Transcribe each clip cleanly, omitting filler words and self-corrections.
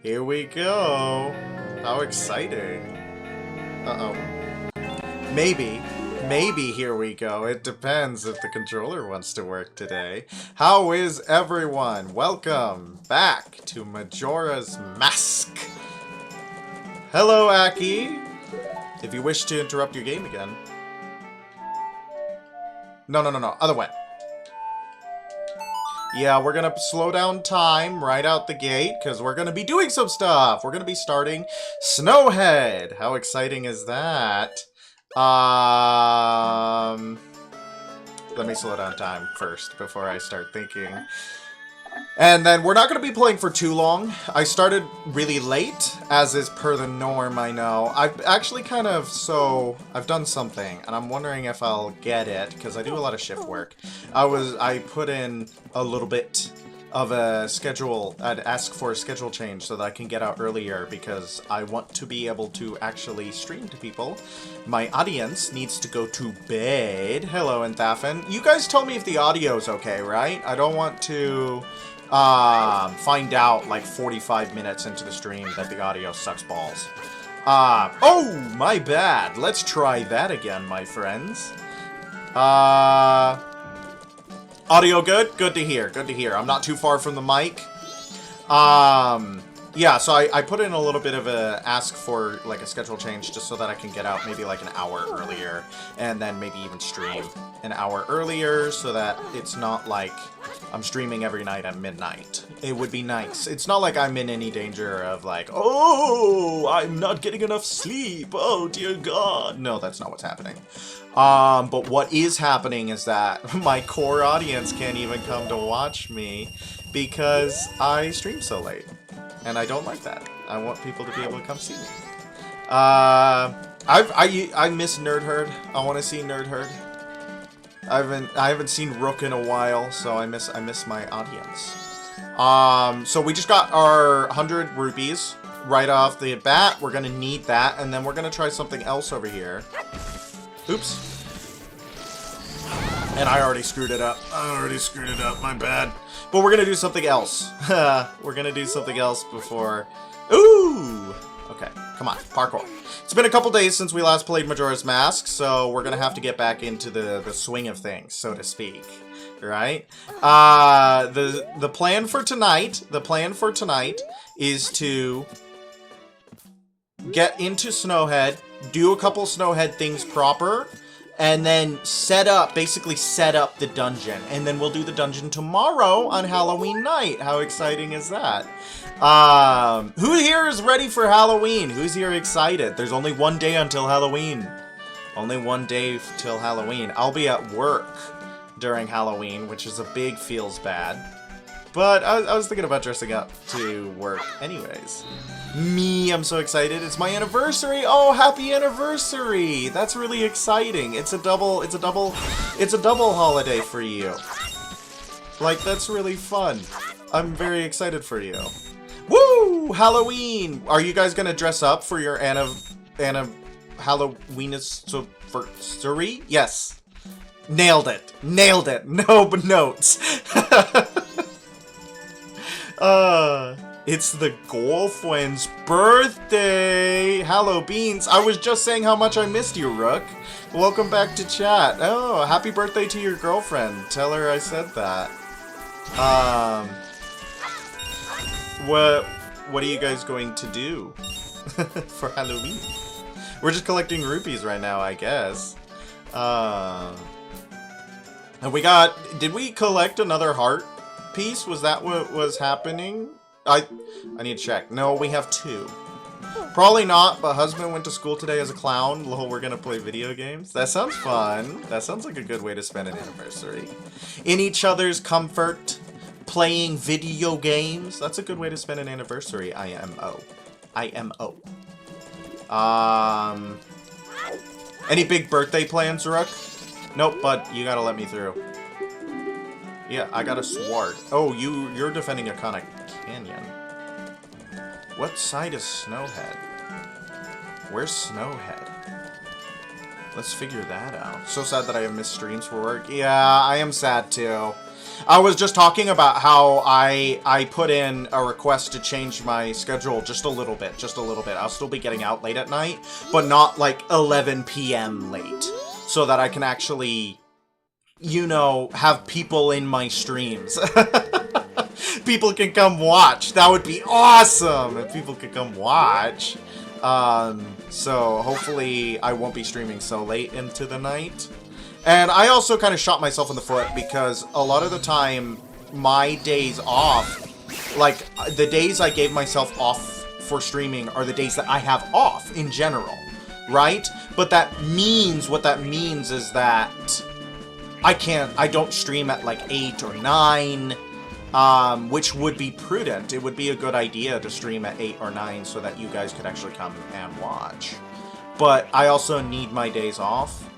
Here we go. How exciting. Uh-oh. Maybe here we go. It depends if the controller wants to work today. How is everyone? Welcome back to Majora's Mask. Hello, Aki. If you wish to interrupt your game again. No. Other way. Yeah, we're gonna slow down time right out the gate, because we're gonna be doing some stuff. We're gonna be starting Snowhead. How exciting is that? Let me slow down time first before I start thinking. And then we're not going to be playing for too long. I started really late, as is per the norm, I know. I've actually I've done something, and I'm wondering if I'll get it, because I do a lot of shift work. I put in a little bit of a schedule. I'd ask for a schedule change so that I can get out earlier, because I want to be able to actually stream to people. My audience needs to go to bed. Hello, Enthafen. You guys tell me if the audio's okay, right? I don't want to find out like 45 minutes into the stream that the audio sucks balls. Oh, my bad. Let's try that again, my friends. Audio good? Good to hear. Good to hear. I'm not too far from the mic. Yeah, so I put in a little bit of a ask for like a schedule change just so that I can get out maybe like an hour earlier, and then maybe even stream an hour earlier so that it's not like I'm streaming every night at midnight. It would be nice. It's not like I'm in any danger of like, oh, I'm not getting enough sleep. Oh, dear God. No, that's not what's happening. But what is happening is that my core audience can't even come to watch me because I stream so late. And I don't like that. I want people to be able to come see me. I miss Nerd Herd. I want to see Nerd Herd. I haven't seen Rook in a while, so I miss my audience. So we just got our 100 rupees right off the bat. We're gonna need that, and then we're gonna try something else over here. Oops. And I already screwed it up. My bad. But we're gonna do something else. We're gonna do something else before... Ooh! Okay, come on, parkour. It's been a couple days since we last played Majora's Mask, so we're gonna have to get back into the swing of things, so to speak. Right? The plan for tonight is to get into Snowhead, do a couple Snowhead things proper, and then basically set up the dungeon. And then we'll do the dungeon tomorrow on Halloween night. How exciting is that? Who here is ready for Halloween? Who's here excited? There's only one day until Halloween. Only one day till Halloween. I'll be at work during Halloween, which is a big feels bad. But I was thinking about dressing up to work anyways. I'm so excited. It's my anniversary. Oh, happy anniversary. That's really exciting. It's a double holiday for you. Like, that's really fun. I'm very excited for you. Woo! Halloween. Are you guys going to dress up for your Halloween-anniversary? Yes. Nailed it. No notes. It's the girlfriend's birthday! Hello, Beans. I was just saying how much I missed you, Rook. Welcome back to chat. Oh, happy birthday to your girlfriend. Tell her I said that. What are you guys going to do for Halloween? We're just collecting rupees right now, I guess. And did we collect another heart piece? Was that what was happening? I need to check. No, we have 2. Probably not, but husband went to school today as a clown. Lol, we're gonna play video games. That sounds fun. That sounds like a good way to spend an anniversary. In each other's comfort, playing video games. That's a good way to spend an anniversary, IMO. Any big birthday plans, Rook? Nope, bud, you gotta let me through. Yeah, I got a sword. Oh, you're defending a Conic Canyon. What side is Snowhead? Where's Snowhead? Let's figure that out. So sad that I have missed streams for work. Yeah, I am sad too. I was just talking about how I put in a request to change my schedule just a little bit, I'll still be getting out late at night, but not like 11 p.m. late, so that I can actually, you know, have people in my streams. People can come watch. That would be awesome if people could come watch. So hopefully I won't be streaming so late into the night. And I also kind of shot myself in the foot because a lot of the time my days off, like the days I gave myself off for streaming are the days that I have off in general, right? But what that means is that I don't stream at like 8 or 9, which would be prudent. It would be a good idea to stream at 8 or 9 so that you guys could actually come and watch. But I also need my days off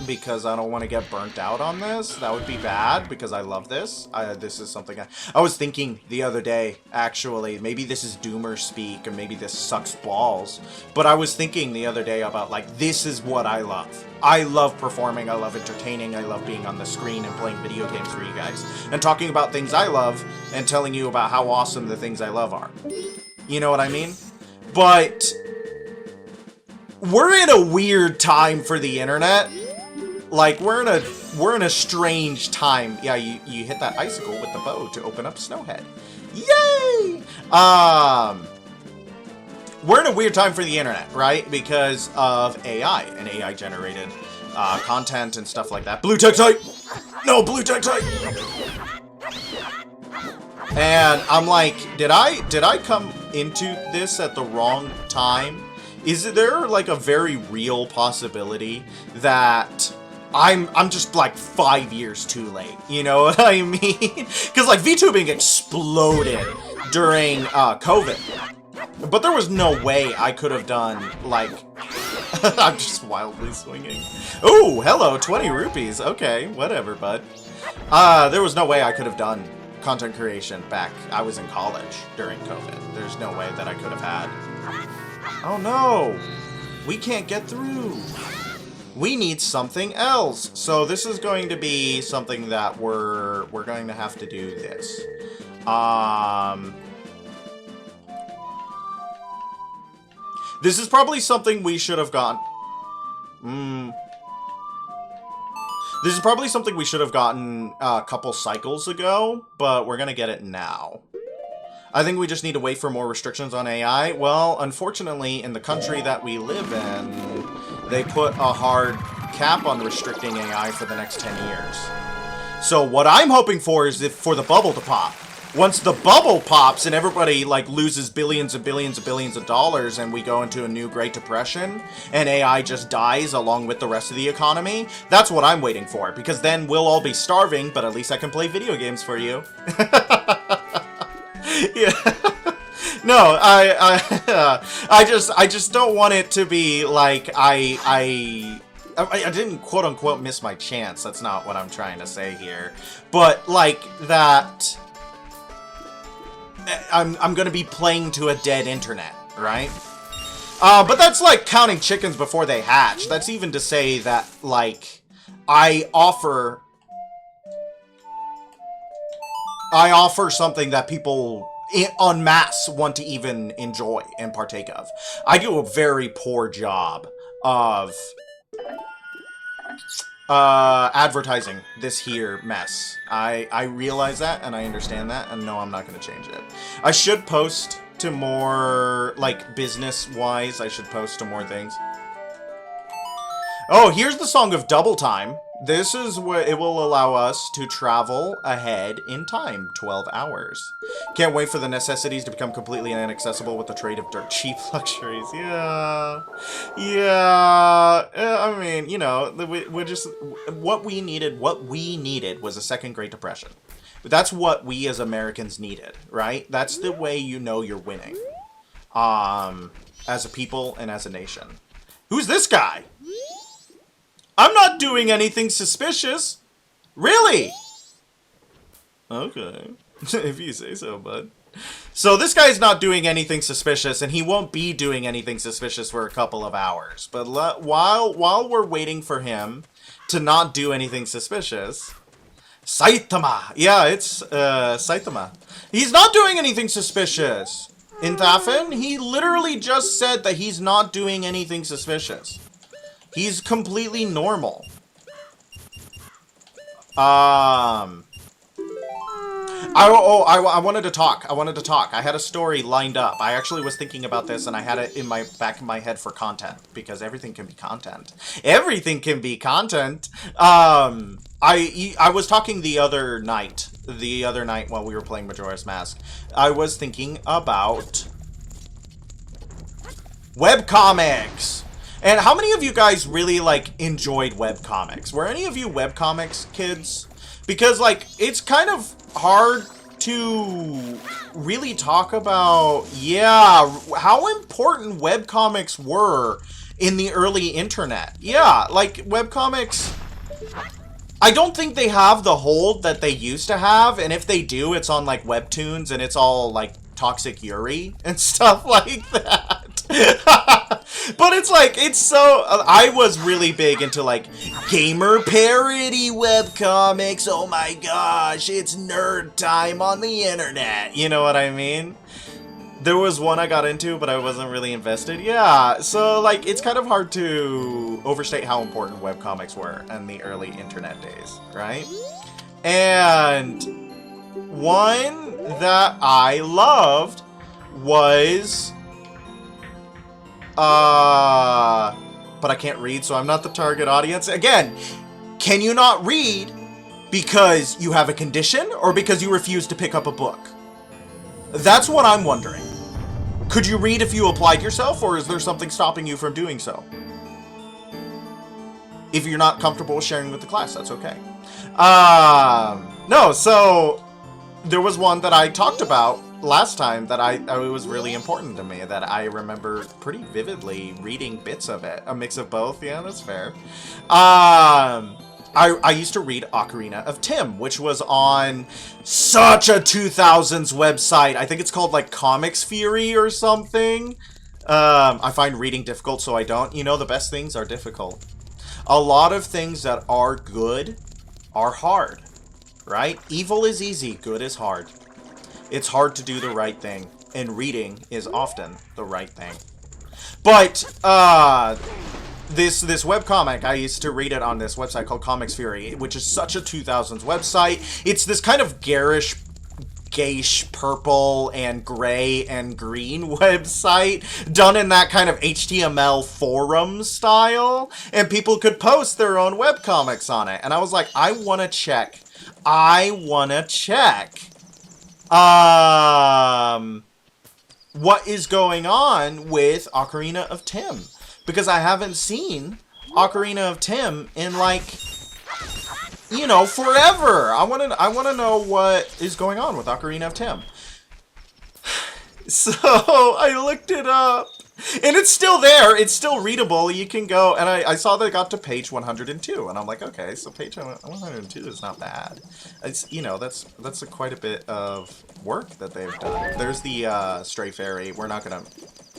because I don't want to get burnt out on this. That would be bad because I love this. This is something I was thinking the other day, actually. Maybe this is doomer speak, or maybe this sucks balls. But I was thinking the other day about, like, this is what I love. I love performing, I love entertaining, I love being on the screen and playing video games for you guys. And talking about things I love and telling you about how awesome the things I love are. You know what I mean? But we're in a weird time for the internet. Like, we're in a strange time. Yeah, you hit that icicle with the bow to open up Snowhead. Yay! We're in a weird time for the internet, right? Because of AI and AI-generated content and stuff like that. Blue Tektite! No, Blue Tektite! And I'm like, did I come into this at the wrong time? Is there like a very real possibility that I'm just like 5 years too late, you know what I mean? Because like VTubing exploded during COVID, but there was no way I could have done like I'm just wildly swinging. Oh, hello, 20 rupees. Okay, whatever, bud. There was no way I could have done content creation back. I was in college during COVID. There's no way that I could have had. Oh no, we can't get through. We need something else. So this is going to be something that we're going to have to do this. This is probably something we should have gotten. This is probably something we should have gotten a couple cycles ago, but we're gonna get it now. I think we just need to wait for more restrictions on AI. Well, unfortunately, in the country that we live in, they put a hard cap on restricting AI for the next 10 years. So what I'm hoping for is for the bubble to pop. Once the bubble pops and everybody like loses billions and billions and billions of dollars and we go into a new Great Depression and AI just dies along with the rest of the economy, that's what I'm waiting for. Because then we'll all be starving, but at least I can play video games for you. Yeah. No, I just don't want it to be like I didn't quote unquote miss my chance. That's not what I'm trying to say here. But like that I'm gonna be playing to a dead internet, right? But that's like counting chickens before they hatch. That's even to say that like I offer something that people en masse want to even enjoy and partake of. I do a very poor job of advertising this here mess. I realize that and I understand that, and no, I'm not going to change it. I should post to more, like, business-wise, I should post to more things. Oh, here's the Song of Double Time. This is what it will allow us to travel ahead in time, 12 hours. Can't wait for the necessities to become completely inaccessible with the trade of dirt cheap luxuries. Yeah. I mean, you know, we just what we needed was a second Great Depression. That's what we as Americans needed, right? That's the way you know you're winning. As a people and as a nation. Who's this guy? I'm not doing anything suspicious. Really? Okay. If you say so, bud. So this guy's not doing anything suspicious, and he won't be doing anything suspicious for a couple of hours. But while we're waiting for him to not do anything suspicious, Saitama! Yeah, it's, Saitama. He's not doing anything suspicious. In Thafin, he literally just said that he's not doing anything suspicious. He's completely normal. I wanted to talk. I had a story lined up. I actually was thinking about this, and I had it in my back of my head for content, because everything can be content. Everything can be content. I was talking the other night while we were playing Majora's Mask. I was thinking about webcomics. And how many of you guys really, like, enjoyed webcomics? Were any of you webcomics kids? Because, like, it's kind of hard to really talk about, yeah, how important webcomics were in the early internet. Yeah, like, webcomics, I don't think they have the hold that they used to have, and if they do, it's on, like, Webtoons, and it's all, like, Toxic Yuri and stuff like that. But it's like, it's so, I was really big into, like, gamer parody webcomics. Oh my gosh, it's nerd time on the internet. You know what I mean? There was one I got into, but I wasn't really invested. Yeah, so, like, it's kind of hard to overstate how important webcomics were in the early internet days, right? And one that I loved was, but I can't read, so I'm not the target audience. Again, can you not read because you have a condition or because you refuse to pick up a book? That's what I'm wondering. Could you read if you applied yourself, or is there something stopping you from doing so? If you're not comfortable sharing with the class, that's okay. No, so there was one that I talked about last time that it was really important to me, that I remember pretty vividly reading bits of it. A mix of both, yeah, that's fair. I used to read Ocarina of Time, which was on such a 2000s website. I think it's called, like, Comics Fury or something. I find reading difficult, so I don't. You know, the best things are difficult. A lot of things that are good are hard, right? Evil is easy, good is hard. It's hard to do the right thing, and reading is often the right thing. But, this webcomic, I used to read it on this website called Comics Fury, which is such a 2000s website. It's this kind of garish, purple and gray and green website done in that kind of HTML forum style, and people could post their own webcomics on it. And I was like, I want to check. What is going on with Ocarina of Time? Because I haven't seen Ocarina of Time in, like, you know, forever. I want to know what is going on with Ocarina of Time. So I looked it up, and it's still there. It's still readable. You can go, and I saw they got to page 102, and I'm like, okay, so page 102 is not bad. It's, you know, that's quite a bit of work that they've done. There's the Stray Fairy. We're not gonna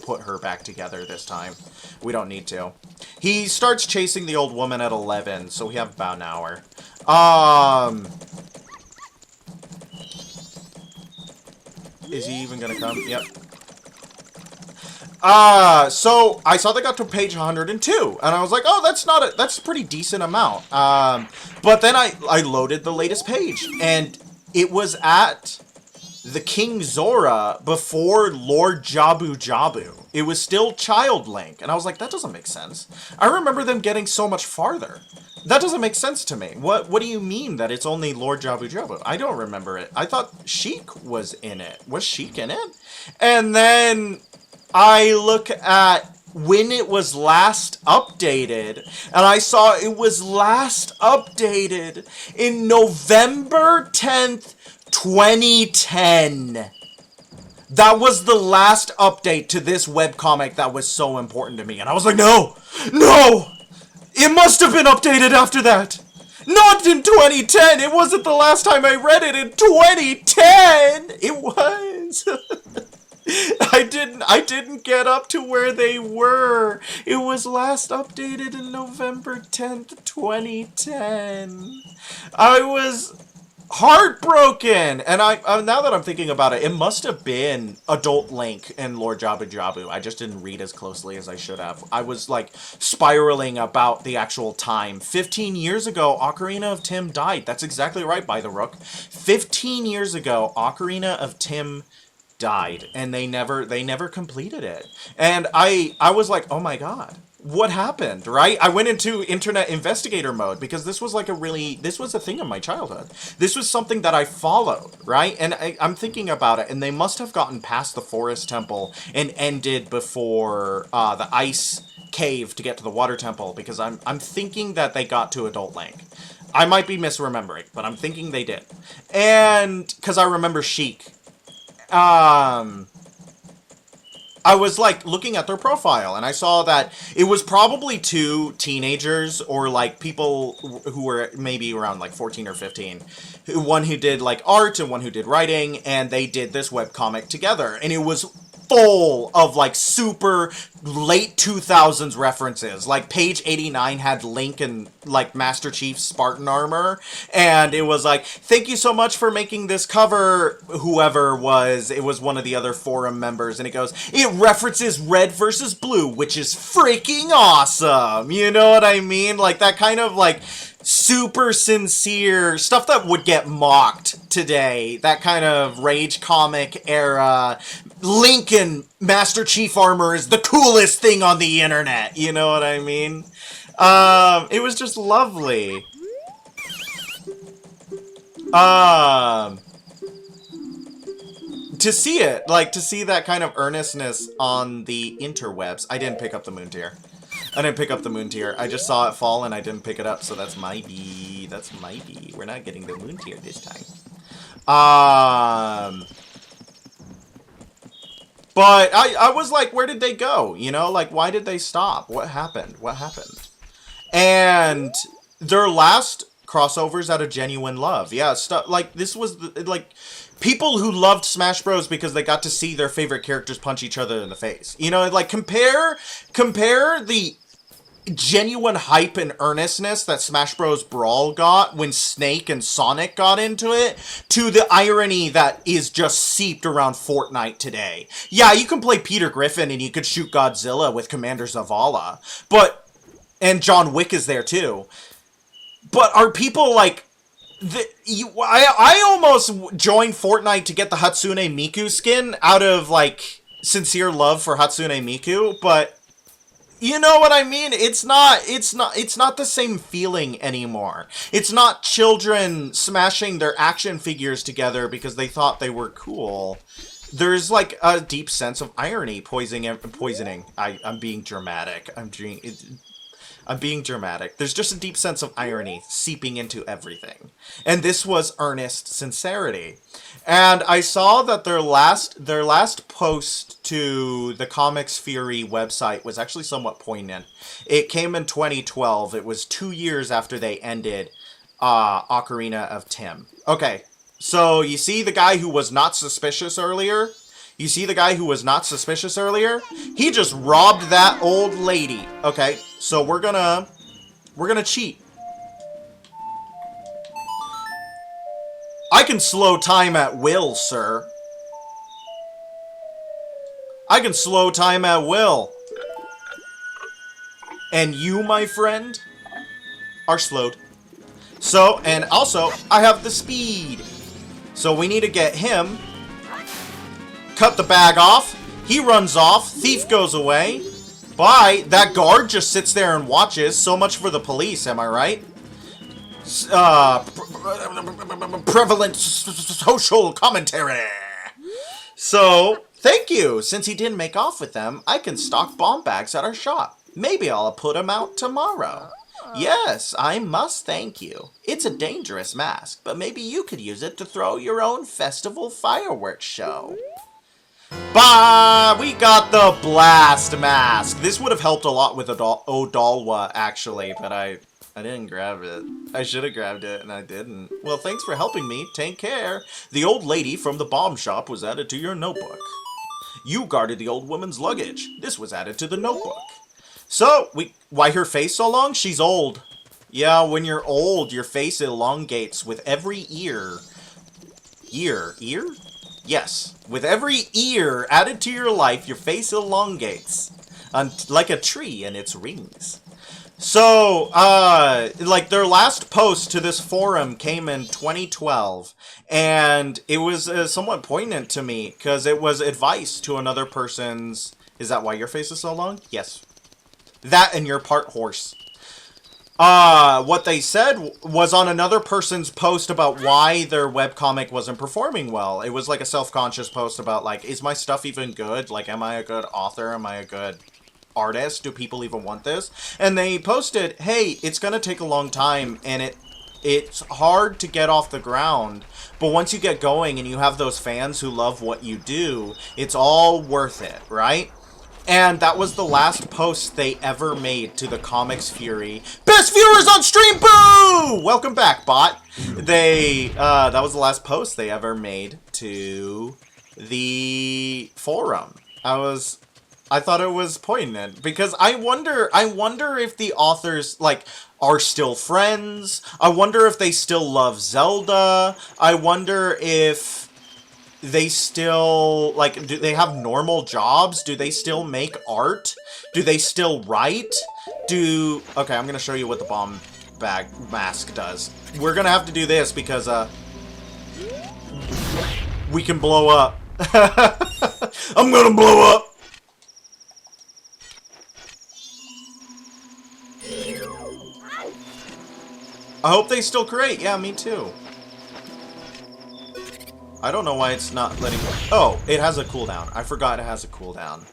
put her back together this time. We don't need to. He starts chasing the old woman at 11, so we have about an hour. Is he even gonna come? Yep. So I saw they got to page 102, and I was like, oh, that's a pretty decent amount. But then I loaded the latest page, and it was at the King Zora before Lord Jabu Jabu. It was still Child Link, and I was like, that doesn't make sense. I remember them getting so much farther. That doesn't make sense to me. What do you mean that it's only Lord Jabu Jabu? I don't remember it. I thought Sheik was in it. Was Sheik in it? And then I look at when it was last updated, and I saw it was last updated in November 10th, 2010. That was the last update to this webcomic that was so important to me. And I was like, no! It must have been updated after that! Not in 2010! It wasn't the last time I read it in 2010! It was! I didn't get up to where they were. It was last updated in November 10th, 2010. I was Heartbroken! And now that I'm thinking about it, it must have been Adult Link and Lord Jabu Jabu. I just didn't read as closely as I should have. I was, like, spiraling about the actual time. 15 years ago, Ocarina of Tim died. That's exactly right, by the Rook. 15 years ago, Ocarina of Tim died, and they never completed it. And I was like, oh my god. What happened, right? I went into internet investigator mode because this was like this was a thing in my childhood. This was something that I followed, right? And I'm thinking about it, and they must have gotten past the forest temple and ended before the ice cave to get to the water temple, because I'm thinking that they got to Adult Link. I might be misremembering, but I'm thinking they did. And because I remember Sheik. I was, like, looking at their profile, and I saw that it was probably two teenagers, or, like, people who were maybe around, like, 14 or 15. One who did, like, art, and one who did writing, and they did this webcomic together. And it was full of, like, super late 2000s references. Like, page 89 had Link and, like, Master Chief's Spartan armor, and it was like, thank you so much for making this cover, whoever was, it was one of the other forum members, and it goes, it references red versus blue, which is freaking awesome, you know what I mean? Like, that kind of, like, super sincere stuff that would get mocked today. That kind of rage comic era. Link and Master Chief armor is the coolest thing on the internet. You know what I mean? It was just lovely. To see it, like, to see that kind of earnestness on the interwebs. I didn't pick up the moon tier. I didn't pick up the moon tier. I just saw it fall and I didn't pick it up, so that's my B. That's my B. We're not getting the moon tier this time. But I was like, where did they go? You know, like, why did they stop? What happened? What happened? And their last crossovers out of Genuine Love. Yeah, stuff like this was like people who loved Smash Bros because they got to see their favorite characters punch each other in the face. You know, like compare the genuine hype and earnestness that Smash Bros. Brawl got when Snake and Sonic got into it, to the irony that is just seeped around Fortnite today. Yeah, you can play Peter Griffin and you could shoot Godzilla with Commander Zavala, and John Wick is there too. But are people like, I almost joined Fortnite to get the Hatsune Miku skin out of, like, sincere love for Hatsune Miku, but you know what I mean? It's not the same feeling anymore. It's not children smashing their action figures together because they thought they were cool. There's, like, a deep sense of irony poisoning. I'm being dramatic. I'm being dramatic. There's just a deep sense of irony seeping into everything. And this was earnest sincerity. And I saw that their last post to the Comics Fury website was actually somewhat poignant. It came in 2012. It was 2 years after they ended Ocarina of Tim. Okay, so you see the guy who was not suspicious earlier? You see the guy who was not suspicious earlier? He just robbed that old lady. Okay, so we're gonna cheat. I can slow time at will, sir. I can slow time at will. And you, my friend, are slowed. So, and also, I have the speed. So we need to get him. Cut the bag off. He runs off. Thief goes away. Bye. That guard just sits there and watches. So much for the police, am I right? Prevalent social commentary. So, thank you. Since he didn't make off with them, I can stock bomb bags at our shop. Maybe I'll put them out tomorrow. Yes, I must thank you. It's a dangerous mask, but maybe you could use it to throw your own festival fireworks show. Bah! We got the blast mask. This would have helped a lot with Odalwa, actually, but I didn't grab it. I should have grabbed it, and I didn't. Well, thanks for helping me. Take care. The old lady from the bomb shop was added to your notebook. You guarded the old woman's luggage. This was added to the notebook. So, why her face so long? She's old. Yeah, when you're old, your face elongates with every ear. Ear? Yes. With every ear added to your life, your face elongates. Like a tree and its rings. So, like, their last post to this forum came in 2012, and it was somewhat poignant to me, because it was advice to another person's... Is that why your face is so long? Yes. That and you're part horse. What they said was on another person's post about why their webcomic wasn't performing well. It was like a self-conscious post about, like, is my stuff even good? Like, am I a good author? Am I a good artist? Do people even want this? And they posted, hey, it's gonna take a long time, and it's hard to get off the ground, but once you get going and you have those fans who love what you do, it's all worth it, right? And that was the last post they ever made to the Comics Fury. Best viewers on stream, boo! Welcome back, bot. That was the last post they ever made to the forum. I thought it was poignant, because I wonder if the authors, like, are still friends. I wonder if they still love Zelda. I wonder if they still, like, do they have normal jobs? Do they still make art? Do they still write? Okay, I'm gonna show you what the bomb bag mask does. We're gonna have to do this because, we can blow up. I'm gonna blow up! I hope they still create. Yeah, me too. I don't know why it's not letting... Oh, it has a cooldown. I forgot it has a cooldown.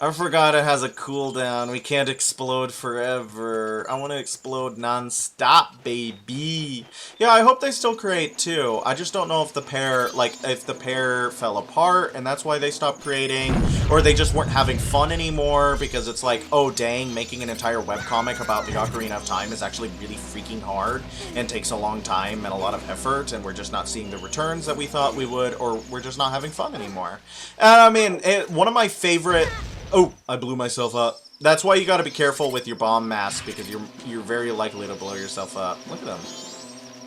I forgot it has a cooldown. We can't explode forever. I want to explode non-stop, baby. Yeah, I hope they still create, too. I just don't know if the pair, like, if the pair fell apart, and that's why they stopped creating, or they just weren't having fun anymore, because it's like, oh, dang, making an entire webcomic about the Ocarina of Time is actually really freaking hard, and takes a long time and a lot of effort, and we're just not seeing the returns that we thought we would, or we're just not having fun anymore. And, I mean, one of my favorite... Oh, I blew myself up. That's why you gotta be careful with your bomb mask, because you're very likely to blow yourself up. Look at them.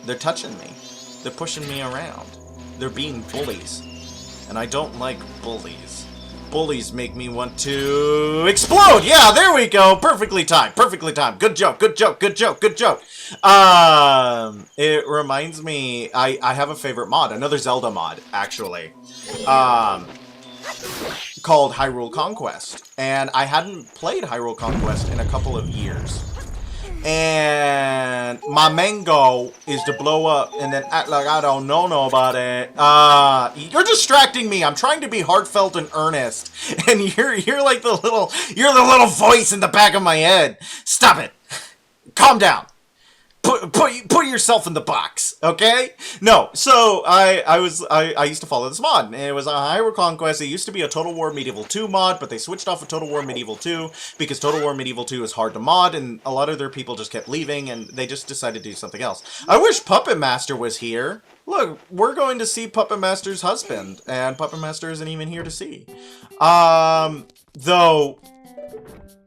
They're touching me. They're pushing me around. They're being bullies. And I don't like bullies. Bullies make me want to explode! Yeah, there we go! Perfectly timed. Perfectly timed. Good joke, good joke, good joke, good joke. It reminds me, I have a favorite mod, another Zelda mod, actually. Called Hyrule Conquest, and I hadn't played Hyrule Conquest in a couple of years. And my main goal is to blow up and then act like I don't know nobody. You're distracting me. I'm trying to be heartfelt and earnest, and you're like the little voice in the back of my head. Stop it. Calm down. Put yourself in the box, okay? No, so I used to follow this mod, and it was a Hyrule Conquest. It used to be a Total War Medieval 2 mod, but they switched off of Total War Medieval 2 because Total War Medieval 2 is hard to mod, and a lot of their people just kept leaving, and they just decided to do something else. I wish Puppet Master was here. Look, we're going to see Puppet Master's husband, and Puppet Master isn't even here to see. Though,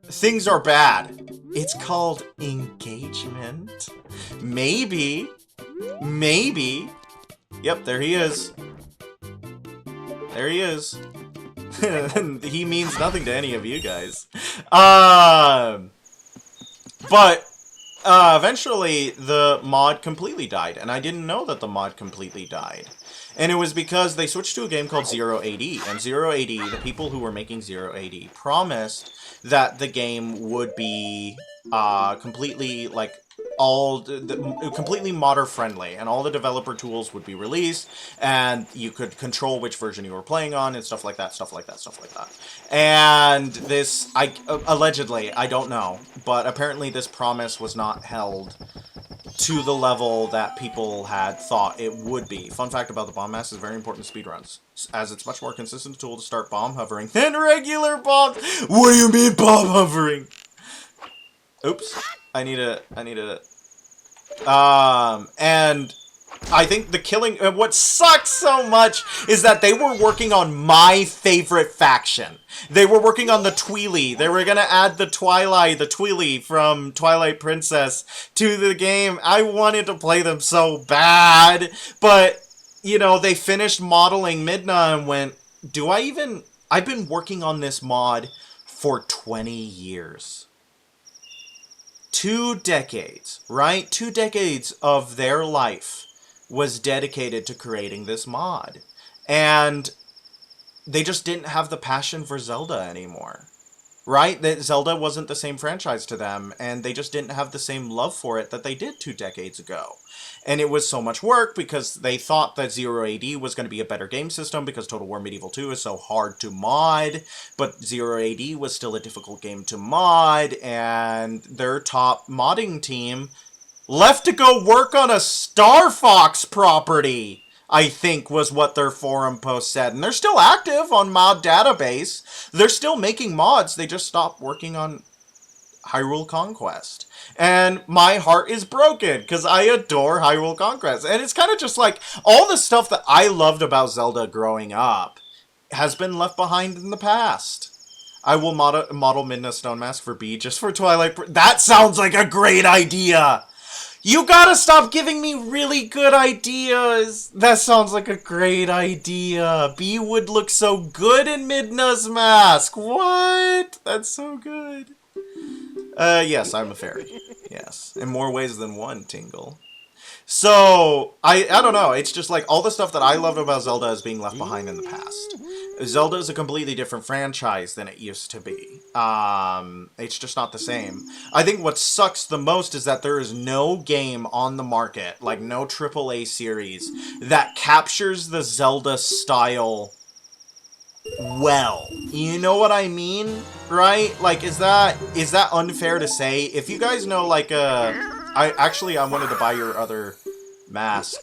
things are bad. It's called engagement. Maybe. Yep, there he is. There he is. He means nothing to any of you guys. But eventually the mod completely died, and I didn't know that the mod completely died. And it was because they switched to a game called Zero AD, and Zero AD, the people who were making Zero AD, promised that the game would be completely, like, completely modder friendly, and all the developer tools would be released, and you could control which version you were playing on, and stuff like that. And this, allegedly, I don't know, but apparently this promise was not held to the level that people had thought it would be. Fun fact about the bomb mask is very important to speedruns, as it's much more consistent tool to start bomb hovering than regular bomb. What do you mean bomb hovering? Oops. I need a... and I think the killing... what sucks so much is that they were working on my favorite faction. They were working on the Tweely. They were going to add the Tweely from Twilight Princess to the game. I wanted to play them so bad. But, you know, they finished modeling Midna and went, do I even... I've been working on this mod for 20 years. 2 decades, right? 2 decades of their life was dedicated to creating this mod. And they just didn't have the passion for Zelda anymore. Right? That Zelda wasn't the same franchise to them, and they just didn't have the same love for it that they did 2 decades ago. And it was so much work because they thought that Zero AD was going to be a better game system because Total War Medieval 2 is so hard to mod, but Zero AD was still a difficult game to mod, and their top modding team left to go work on a Star Fox property, I think was what their forum post said. And they're still active on mod database. They're still making mods. They just stopped working on Hyrule Conquest. And my heart is broken because I adore Hyrule Conquest. And it's kind of just like all the stuff that I loved about Zelda growing up has been left behind in the past. I will model Midna Stone Mask for B just for Twilight. That sounds like a great idea. You gotta stop giving me really good ideas. That sounds like a great idea. B would look so good in Midna's mask. What? That's so good. Yes, I'm a fairy. Yes. In more ways than one, Tingle. So, I don't know. It's just like all the stuff that I loved about Zelda is being left behind in the past. Zelda is a completely different franchise than it used to be. It's just not the same. I think what sucks the most is that there is no game on the market, like no AAA series, that captures the Zelda style well. You know what I mean? Right? Like, is that unfair to say? If you guys know, like, I wanted to buy your other mask.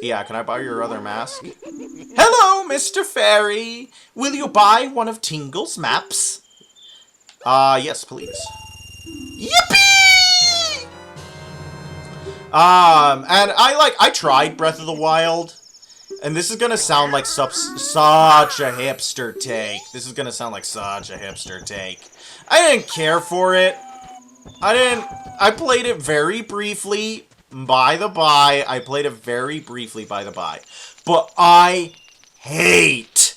Yeah, can I buy your other mask? Hello, Mr. Fairy! Will you buy one of Tingle's maps? Yes, please. Yippee! And I tried Breath of the Wild, and this is gonna sound like such a hipster take. This is gonna sound like such a hipster take. I didn't care for it. I played it very briefly, by the by. I played it very briefly, by the by. But I hate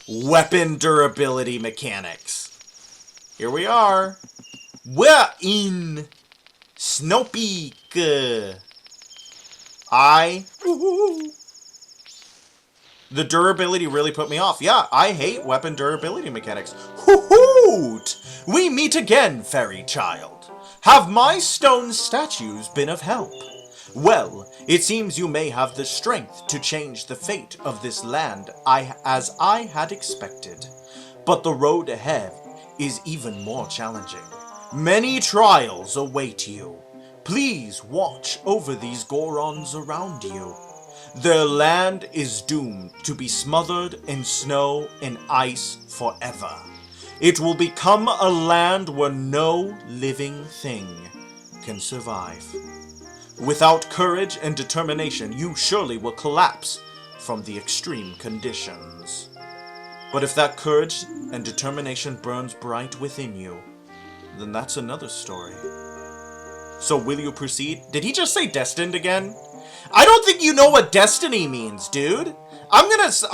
weapon durability mechanics. Here we are. We're in Snow-Peak. The durability really put me off. Yeah, I hate weapon durability mechanics. Hoot! We meet again, fairy child. Have my stone statues been of help? Well, it seems you may have the strength to change the fate of this land as I had expected. But the road ahead is even more challenging. Many trials await you. Please watch over these Gorons around you. Their land is doomed to be smothered in snow and ice forever. It will become a land where no living thing can survive. Without courage and determination, you surely will collapse from the extreme conditions. But if that courage and determination burns bright within you, then that's another story. So will you proceed? Did he just say destined again? I don't think you know what destiny means, dude.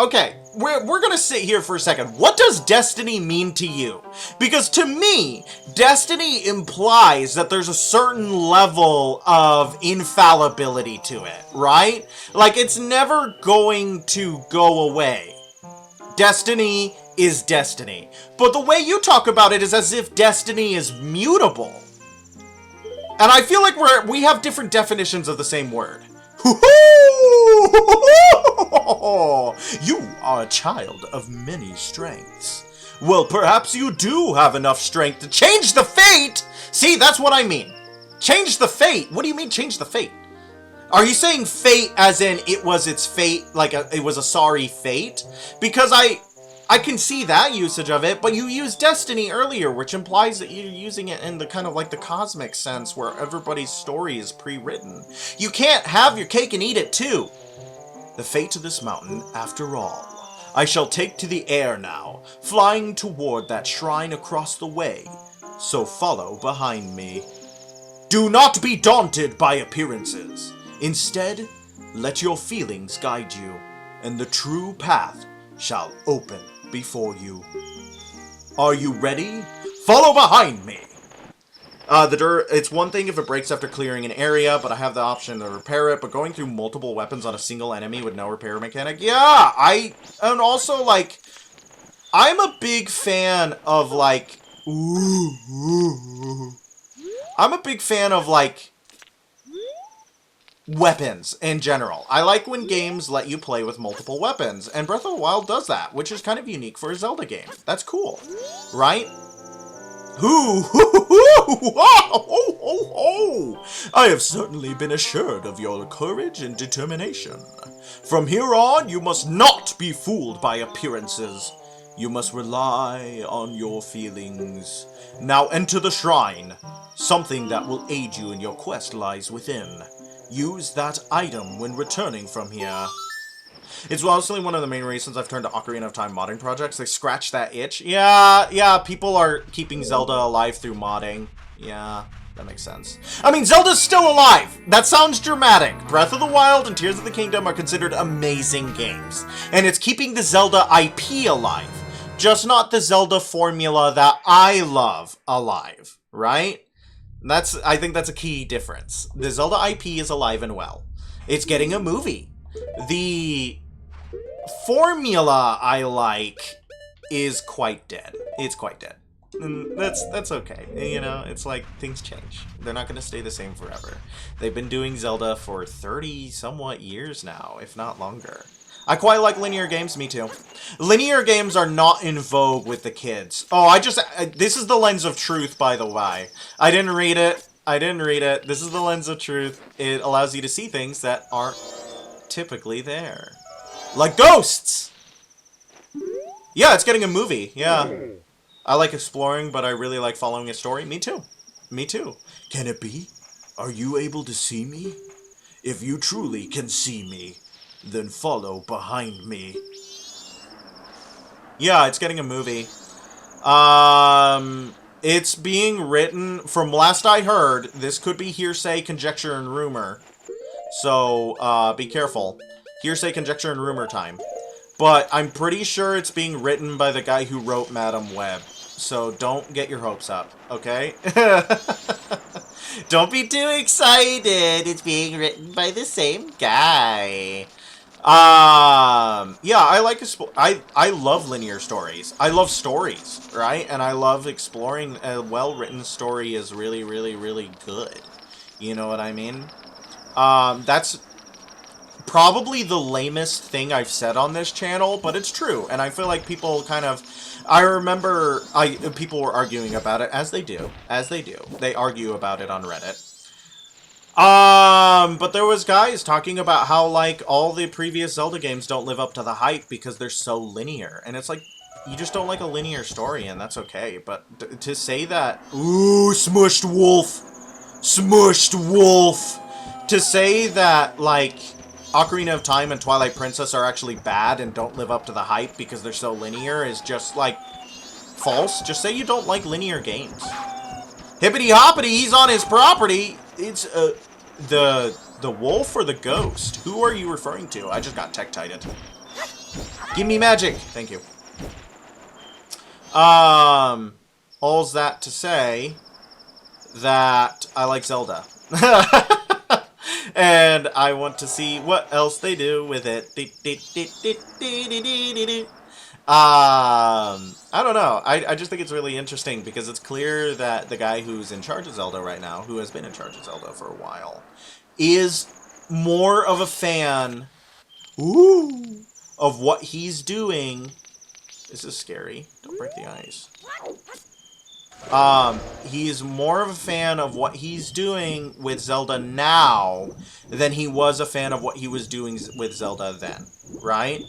Okay, we're gonna sit here for a second. What does destiny mean to you? Because to me, destiny implies that there's a certain level of infallibility to it, right? Like, it's never going to go away. Destiny is destiny. But the way you talk about it is as if destiny is mutable. And I feel like we have different definitions of the same word. You are a child of many strengths. Well, perhaps you do have enough strength to change the fate! See, that's what I mean. Change the fate? What do you mean change the fate? Are you saying fate as in it was its fate, like it was a sorry fate? Because I can see that usage of it, but you used Destiny earlier, which implies that you're using it in the kind of like the cosmic sense where everybody's story is pre-written. You can't have your cake and eat it too. The fate of this mountain, after all. I shall take to the air now, flying toward that shrine across the way. So follow behind me. Do not be daunted by appearances. Instead, let your feelings guide you, and the true path shall open before you. Are you ready? Follow behind me! It's one thing if it breaks after clearing an area, but I have the option to repair it, but going through multiple weapons on a single enemy with no repair mechanic, yeah, and also, like, I'm a big fan of, like, I'm a big fan of, like, weapons in general. I like when games let you play with multiple weapons, and Breath of the Wild does that, which is kind of unique for a Zelda game. That's cool, right? I have certainly been assured of your courage and determination. From here on, you must not be fooled by appearances. You must rely on your feelings. Now enter the shrine. Something that will aid you in your quest lies within. Use that item when returning from here. It's honestly one of the main reasons I've turned to Ocarina of Time modding projects. They scratch that itch. Yeah, people are keeping Zelda alive through modding. Yeah, that makes sense. I mean, Zelda's still alive! That sounds dramatic. Breath of the Wild and Tears of the Kingdom are considered amazing games. And it's keeping the Zelda IP alive. Just not the Zelda formula that I love alive, right? I think that's a key difference. The Zelda IP is alive and well. It's getting a movie. The formula I like is quite dead. It's quite dead. And that's okay. You know, it's like things change. They're not going to stay the same forever. They've been doing Zelda for 30 somewhat years now, if not longer. I quite like linear games, me too. Linear games are not in vogue with the kids. Oh, this is the lens of truth, by the way. I didn't read it. This is the lens of truth. It allows you to see things that aren't typically there. Like ghosts! Yeah, it's getting a movie, yeah. I like exploring, but I really like following a story. Me too. Me too. Can it be? Are you able to see me? If you truly can see me, then follow behind me. Yeah, it's getting a movie. It's being written, from last I heard, this could be hearsay, conjecture, and rumor. So, be careful. Hearsay, conjecture, and rumor time. But I'm pretty sure it's being written by the guy who wrote Madam Web. So don't get your hopes up, okay? Don't be too excited. It's being written by the same guy. Yeah, I love linear stories. I love stories, right? And I love exploring. A well-written story is really, really, really good. You know what I mean? That's probably the lamest thing I've said on this channel, but it's true. And I feel like people kind of... I remember people were arguing about it, as they do. As they do. They argue about it on Reddit. But there was guys talking about how, like, all the previous Zelda games don't live up to the hype because they're so linear. And it's like, you just don't like a linear story, and that's okay. But to say that... Ooh, smushed wolf! Smushed wolf! To say that, like... Ocarina of Time and Twilight Princess are actually bad and don't live up to the hype because they're so linear is just, like, false. Just say you don't like linear games. Hippity hoppity, he's on his property! It's, the wolf or the ghost? Who are you referring to? I just got tech-tited. Give me magic! Thank you. All's that to say that I like Zelda. And I want to see what else they do with it. I don't know. I just think it's really interesting because it's clear that the guy who's in charge of Zelda right now, who has been in charge of Zelda for a while, is more of a fan of what he's doing. This is scary. Don't break the ice. He's more of a fan of what he's doing with Zelda now than he was a fan of what he was doing with Zelda then, right?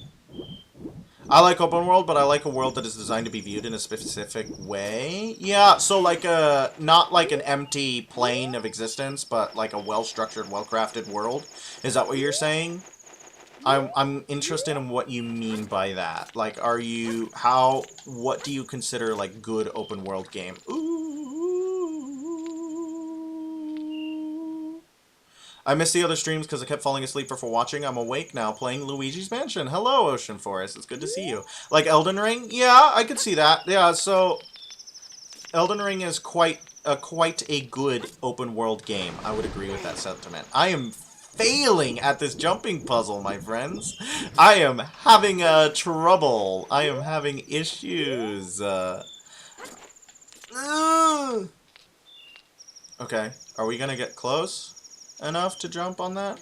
I like open world, but I like a world that is designed to be viewed in a specific way. Yeah, so like a, not like an empty plane of existence, but like a well-structured, well-crafted world. Is that what you're saying? I'm interested in what you mean by that. Like, what do you consider, like, good open world game? Ooh. I missed the other streams because I kept falling asleep before watching. I'm awake now playing Luigi's Mansion. Hello, Ocean Forest. It's good to see you. Like Elden Ring? Yeah, I could see that. Yeah, so Elden Ring is quite a good open world game. I would agree with that sentiment. I am failing at this jumping puzzle, my friends. I am having trouble. I am having issues. Okay, are we gonna get close enough to jump on that?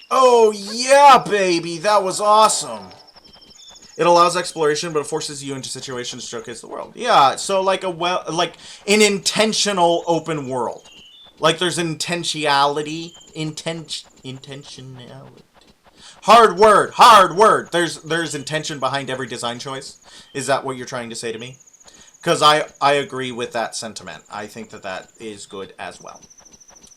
Oh yeah, baby, that was awesome. It allows exploration, but it forces you into situations to showcase the world. Yeah, so like like an intentional open world. Like there's intentionality. Intentionality. Hard word. There's intention behind every design choice. Is that what you're trying to say to me? Because I agree with that sentiment. I think that is good as well.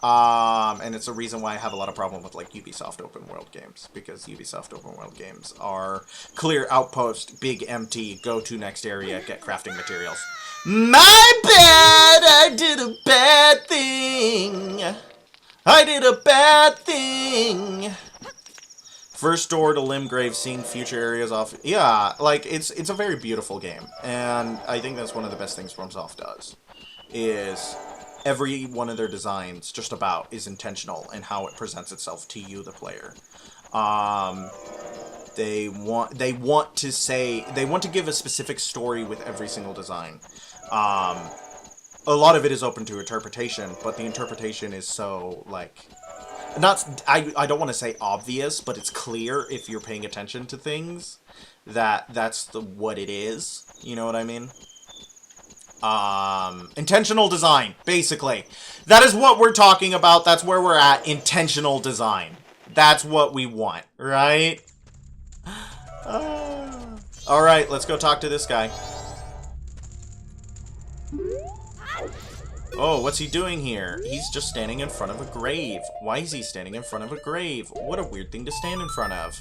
And it's a reason why I have a lot of problem with, like, Ubisoft open world games. Because Ubisoft open world games are clear outpost, big empty, go to next area, get crafting materials. My bad! I did a bad thing! I did a bad thing! First door to Limgrave, seeing future areas off. Yeah, like, it's a very beautiful game. And I think that's one of the best things FromSoft does. Is every one of their designs, just about, is intentional in how it presents itself to you, the player. They want to give a specific story with every single design. A lot of it is open to interpretation, but the interpretation is so, like, I don't want to say obvious, but it's clear if you're paying attention to things that's what it is. You know what I mean? Intentional design, basically. That is what we're talking about. That's where we're at. Intentional design. That's what we want, right? Alright, let's go talk to this guy. Oh, what's he doing here? He's just standing in front of a grave. Why is he standing in front of a grave? What a weird thing to stand in front of.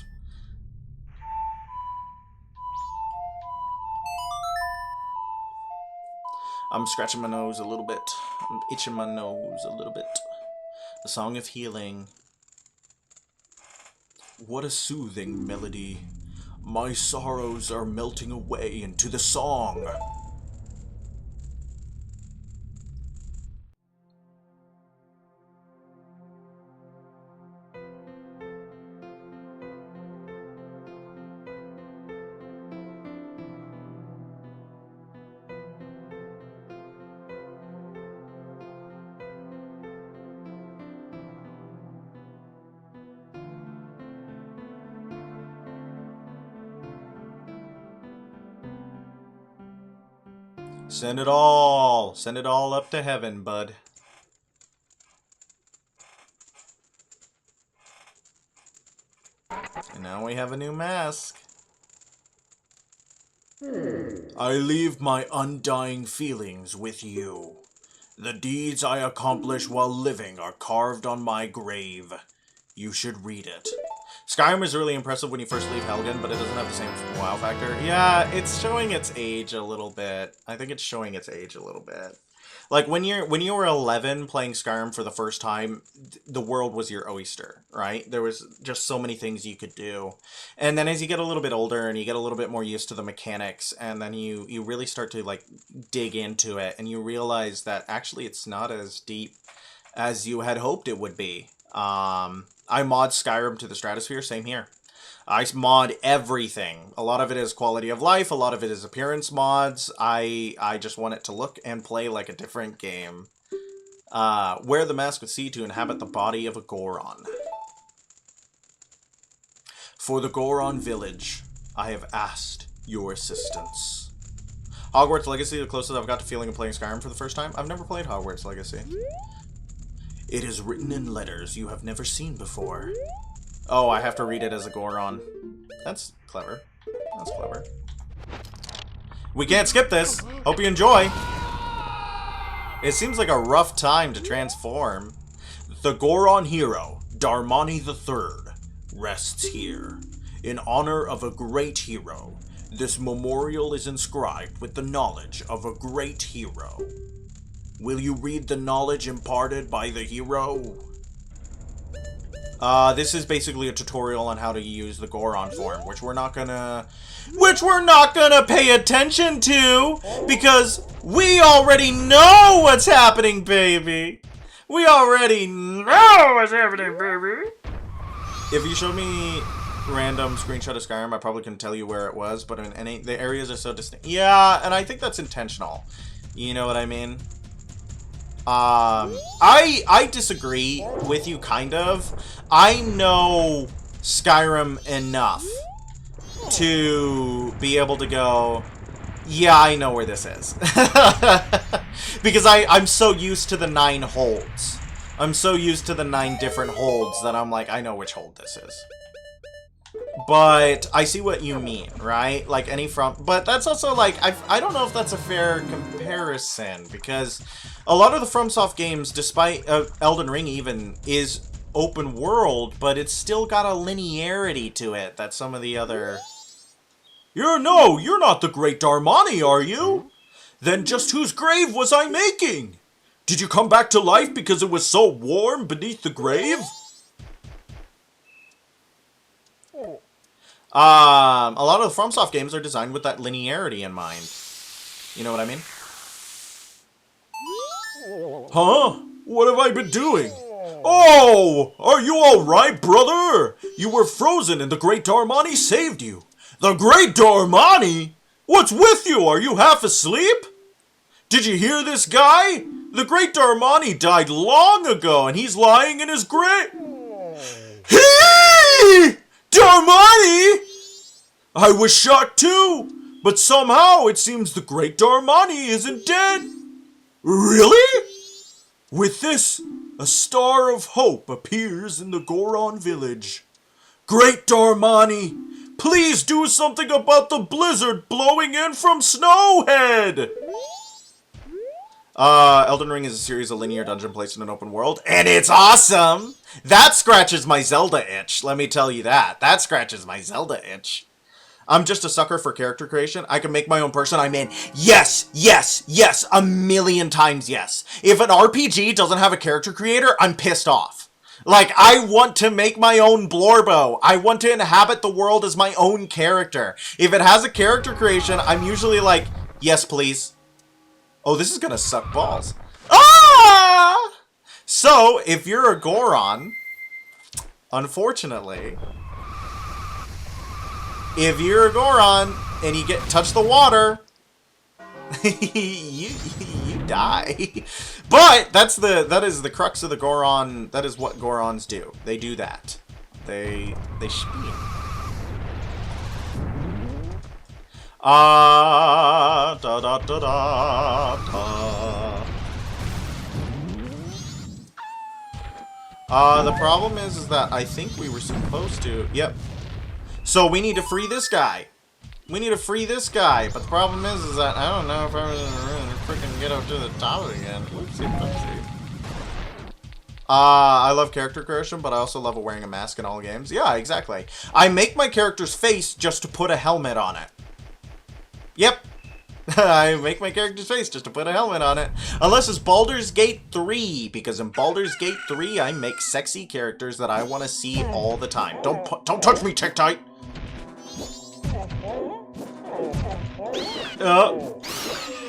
I'm scratching my nose a little bit. I'm itching my nose a little bit. The Song of Healing. What a soothing melody. My sorrows are melting away into the song. Send it all. Send it all up to heaven, bud. And now we have a new mask. I leave my undying feelings with you. The deeds I accomplish while living are carved on my grave. You should read it. Skyrim is really impressive when you first leave Helgen, but it doesn't have the same wow factor. Yeah, it's showing its age a little bit. I think it's showing its age a little bit. Like, when you were 11 playing Skyrim for the first time, the world was your oyster, right? There was just so many things you could do. And then as you get a little bit older and you get a little bit more used to the mechanics, and then you really start to, like, dig into it, and you realize that actually it's not as deep as you had hoped it would be. I mod Skyrim to the stratosphere, same here. I mod everything. A lot of it is quality of life, a lot of it is appearance mods. I just want it to look and play like a different game. Wear the mask with C to inhabit the body of a Goron. For the Goron village, I have asked your assistance. Hogwarts Legacy, the closest I've got to feeling of playing Skyrim for the first time. I've never played Hogwarts Legacy. It is written in letters you have never seen before. Oh, I have to read it as a Goron. That's clever. That's clever. We can't skip this. Hope you enjoy. It seems like a rough time to transform. The Goron hero, Darmani III, rests here. In honor of a great hero, this memorial is inscribed with the knowledge of a great hero. Will you read the knowledge imparted by the hero? This is basically a tutorial on how to use the Goron form, which we're not gonna pay attention to, because we already know what's happening, baby! We already know what's happening, baby! If you showed me random screenshot of Skyrim, I probably couldn't tell you where it was, but in any, the areas are so distinct. Yeah, and I think that's intentional. You know what I mean? I disagree with you, kind of. I know Skyrim enough to be able to go, yeah, I know where this is. Because I'm so used to the 9 holds. I'm so used to the 9 different holds that I'm like, I know which hold this is. But I see what you mean, right? Like but that's also like, I don't know if that's a fair comparison, because a lot of the FromSoft games, despite Elden Ring even, is open world, but it's still got a linearity to it that some of the other... You're not the great Darmani, are you? Then just whose grave was I making? Did you come back to life because it was so warm beneath the grave? A lot of the FromSoft games are designed with that linearity in mind. You know what I mean? Huh? What have I been doing? Oh! Are you alright, brother? You were frozen and the Great Darmani saved you. The Great Darmani? What's with you? Are you half asleep? Did you hear this guy? The Great Darmani died long ago and he's lying in his grave. He! Darmani! I was shocked too, but somehow it seems the Great Darmani isn't dead. Really? With this, a star of hope appears in the Goron village. Great Darmani, please do something about the blizzard blowing in from Snowhead! Elden Ring is a series of linear dungeon placed in an open world, and it's awesome! That scratches my Zelda itch, let me tell you that. That scratches my Zelda itch. I'm just a sucker for character creation. I can make my own person. I'm in. Yes, yes, yes, a million times yes. If an RPG doesn't have a character creator, I'm pissed off. Like, I want to make my own Blorbo. I want to inhabit the world as my own character. If it has a character creation, I'm usually like, yes, please. Oh, this is gonna suck balls. Ah! So, if you're a Goron, unfortunately, if you're a Goron and you touch the water, you die. But that is the crux of the Goron. That is what Gorons do. They do that. They spin. Da da da da da. The problem is that I think we were supposed to. Yep. So we need to free this guy. We need to free this guy. But the problem is that I don't know if I'm gonna freaking get up to the top again. Whoopsie, whoopsie. I love character creation, but I also love wearing a mask in all games. Yeah, exactly. I make my character's face just to put a helmet on it. Yep. I make my character's face just to put a helmet on it. Unless it's Baldur's Gate 3, because in Baldur's Gate 3, I make sexy characters that I want to see all the time. Don't touch me, Tick-Tight!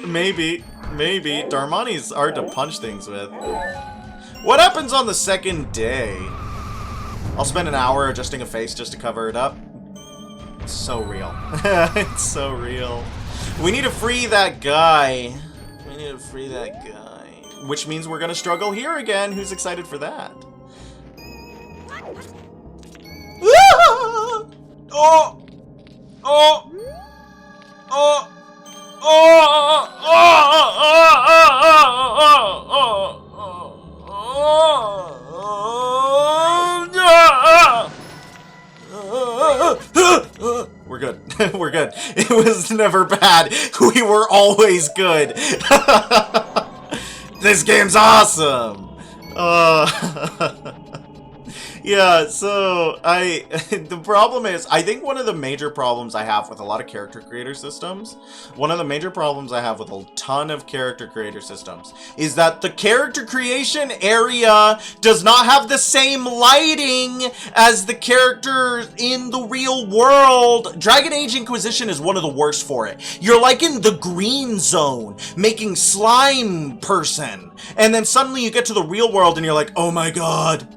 Maybe. Darmani's hard to punch things with. What happens on the second day? I'll spend an hour adjusting a face just to cover it up. It's so real. It's so real. We need to free that guy. We need to free that guy. Which means we're gonna struggle here again. Who's excited for that? Ah! Oh! Oh! Oh! We're good. It was never bad. We were always good. This game's awesome. Yeah, so the problem is, I think one of the major problems I have with a lot of character creator systems, one of the major problems I have with a ton of character creator systems is that the character creation area does not have the same lighting as the characters in the real world. Dragon Age Inquisition is one of the worst for it. You're like in the green zone, making slime person, and then suddenly you get to the real world and you're like, oh my god.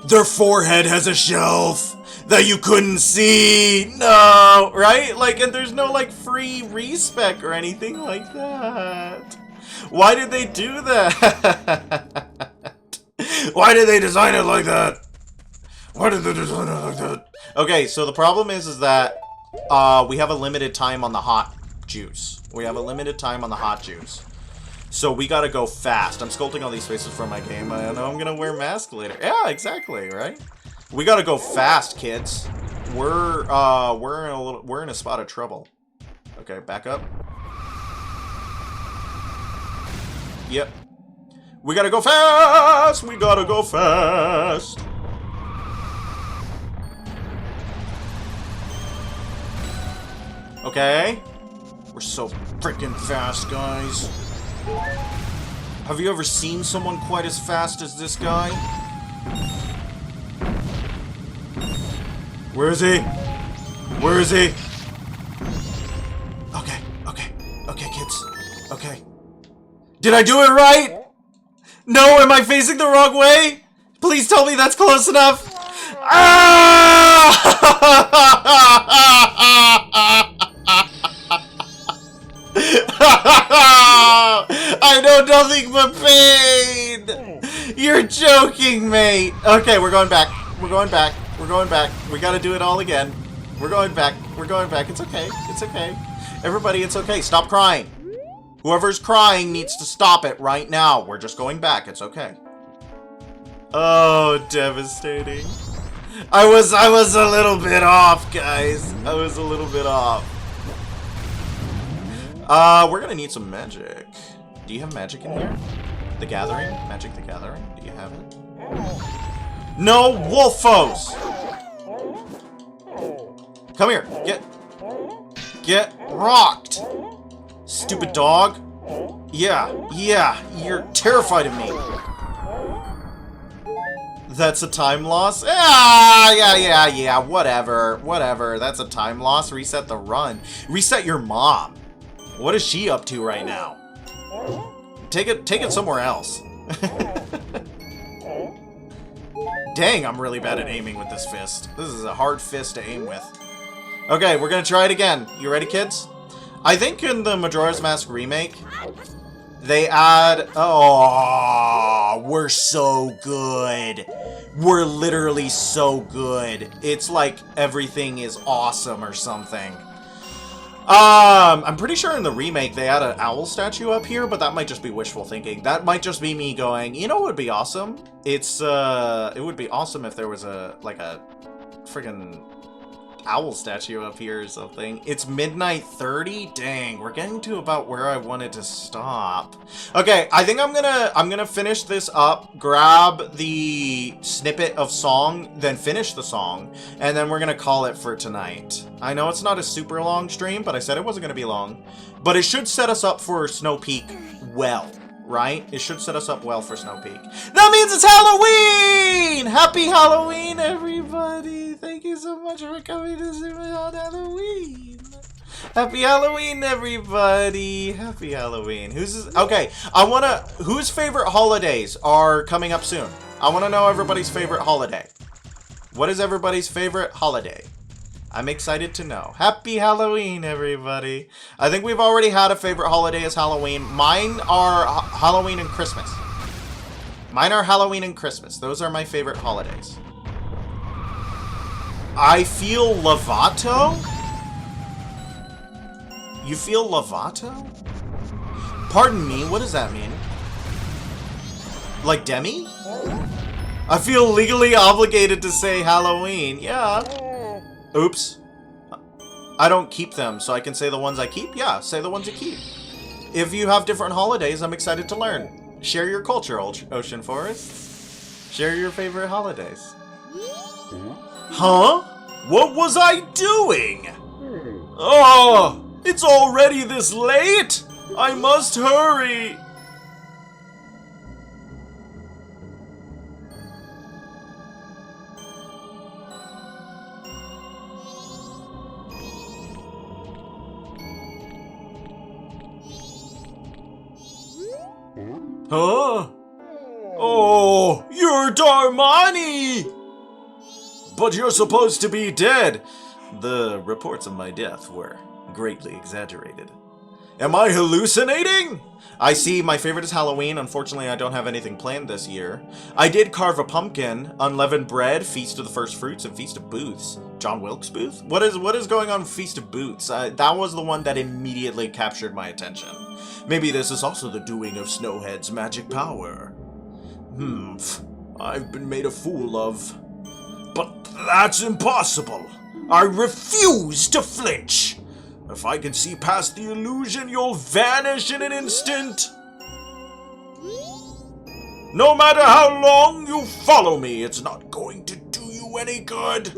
Their forehead has a shelf that you couldn't see. No, right? Like, and there's no, like, free respec or anything like that. Why did they do that? Why did they design it like that? Why did they design it like that? Okay, so the problem is that we have a limited time on the hot juice. We have a limited time on the hot juice. So we gotta go fast. I'm sculpting all these faces from my game. I know I'm gonna wear mask later. Yeah, exactly, right? We gotta go fast, kids. We're in a spot of trouble. Okay, back up. Yep. We gotta go fast! We gotta go fast! Okay. We're so freaking fast, guys. Have you ever seen someone quite as fast as this guy? Where is he? Where is he? Okay, okay, okay, kids. Okay. Did I do it right? No, am I facing the wrong way? Please tell me that's close enough. Ah! I know nothing but pain! You're joking, mate! Okay, we're going back. We're going back. We're going back. We gotta do it all again. We're going back. We're going back. It's okay. It's okay. Everybody, it's okay. Stop crying. Whoever's crying needs to stop it right now. We're just going back. It's okay. Oh, devastating. I was a little bit off, guys. I was a little bit off. We're gonna need some magic. Do you have magic in here? The Gathering? Magic the Gathering? Do you have it? No wolfos! Come here. Get rocked! Stupid dog. Yeah, you're terrified of me. That's a time loss? Ah, yeah, whatever. That's a time loss. Reset the run. Reset your mom. What is she up to right now? Take it somewhere else. Dang, I'm really bad at aiming with this fist. This is a hard fist to aim with. Okay, we're gonna try it again. You ready, kids? I think in the Majora's Mask remake, they add... Oh, we're so good. We're literally so good. It's like everything is awesome or something. I'm pretty sure in the remake they had an owl statue up here, but that might just be wishful thinking. That might just be me going, you know what would be awesome? It would be awesome if there was a friggin' owl statue up here or something. It's midnight 30? Dang, we're getting to about where I wanted to stop. Okay, I think I'm gonna finish this up, grab the snippet of song, then finish the song, and then we're gonna call it for tonight. I know it's not a super long stream, but I said it wasn't gonna be long. But it should set us up for Snow Peak well, right? It should set us up well for Snow Peak. That means it's Halloween! Happy Halloween, everybody! Thank you so much for coming to see me on Halloween. Happy Halloween, everybody! Happy Halloween. Whose favorite holidays are coming up soon? I want to know everybody's favorite holiday. What is everybody's favorite holiday? I'm excited to know. Happy Halloween, everybody. I think we've already had a favorite holiday as Halloween. Mine are Halloween and Christmas. Mine are Halloween and Christmas. Those are my favorite holidays. I feel Lovato? You feel Lovato? Pardon me, what does that mean? Like Demi? I feel legally obligated to say Halloween. Yeah. Oops. I don't keep them, so I can say the ones I keep? Yeah, say the ones you keep. If you have different holidays, I'm excited to learn. Share your culture, Ocean Forest. Share your favorite holidays. Huh? What was I doing? Oh, it's already this late? I must hurry. Huh? Oh, you're Darmani! But you're supposed to be dead. The reports of my death were greatly exaggerated. Am I hallucinating? I see, my favorite is Halloween. Unfortunately, I don't have anything planned this year. I did carve a pumpkin, unleavened bread, Feast of the First Fruits, and Feast of Booths. John Wilkes Booth? What is going on with Feast of Booths? That was the one that immediately captured my attention. Maybe this is also the doing of Snowhead's magic power. I've been made a fool of. But that's impossible. I refuse to flinch. If I can see past the illusion, you'll vanish in an instant. No matter how long you follow me, it's not going to do you any good.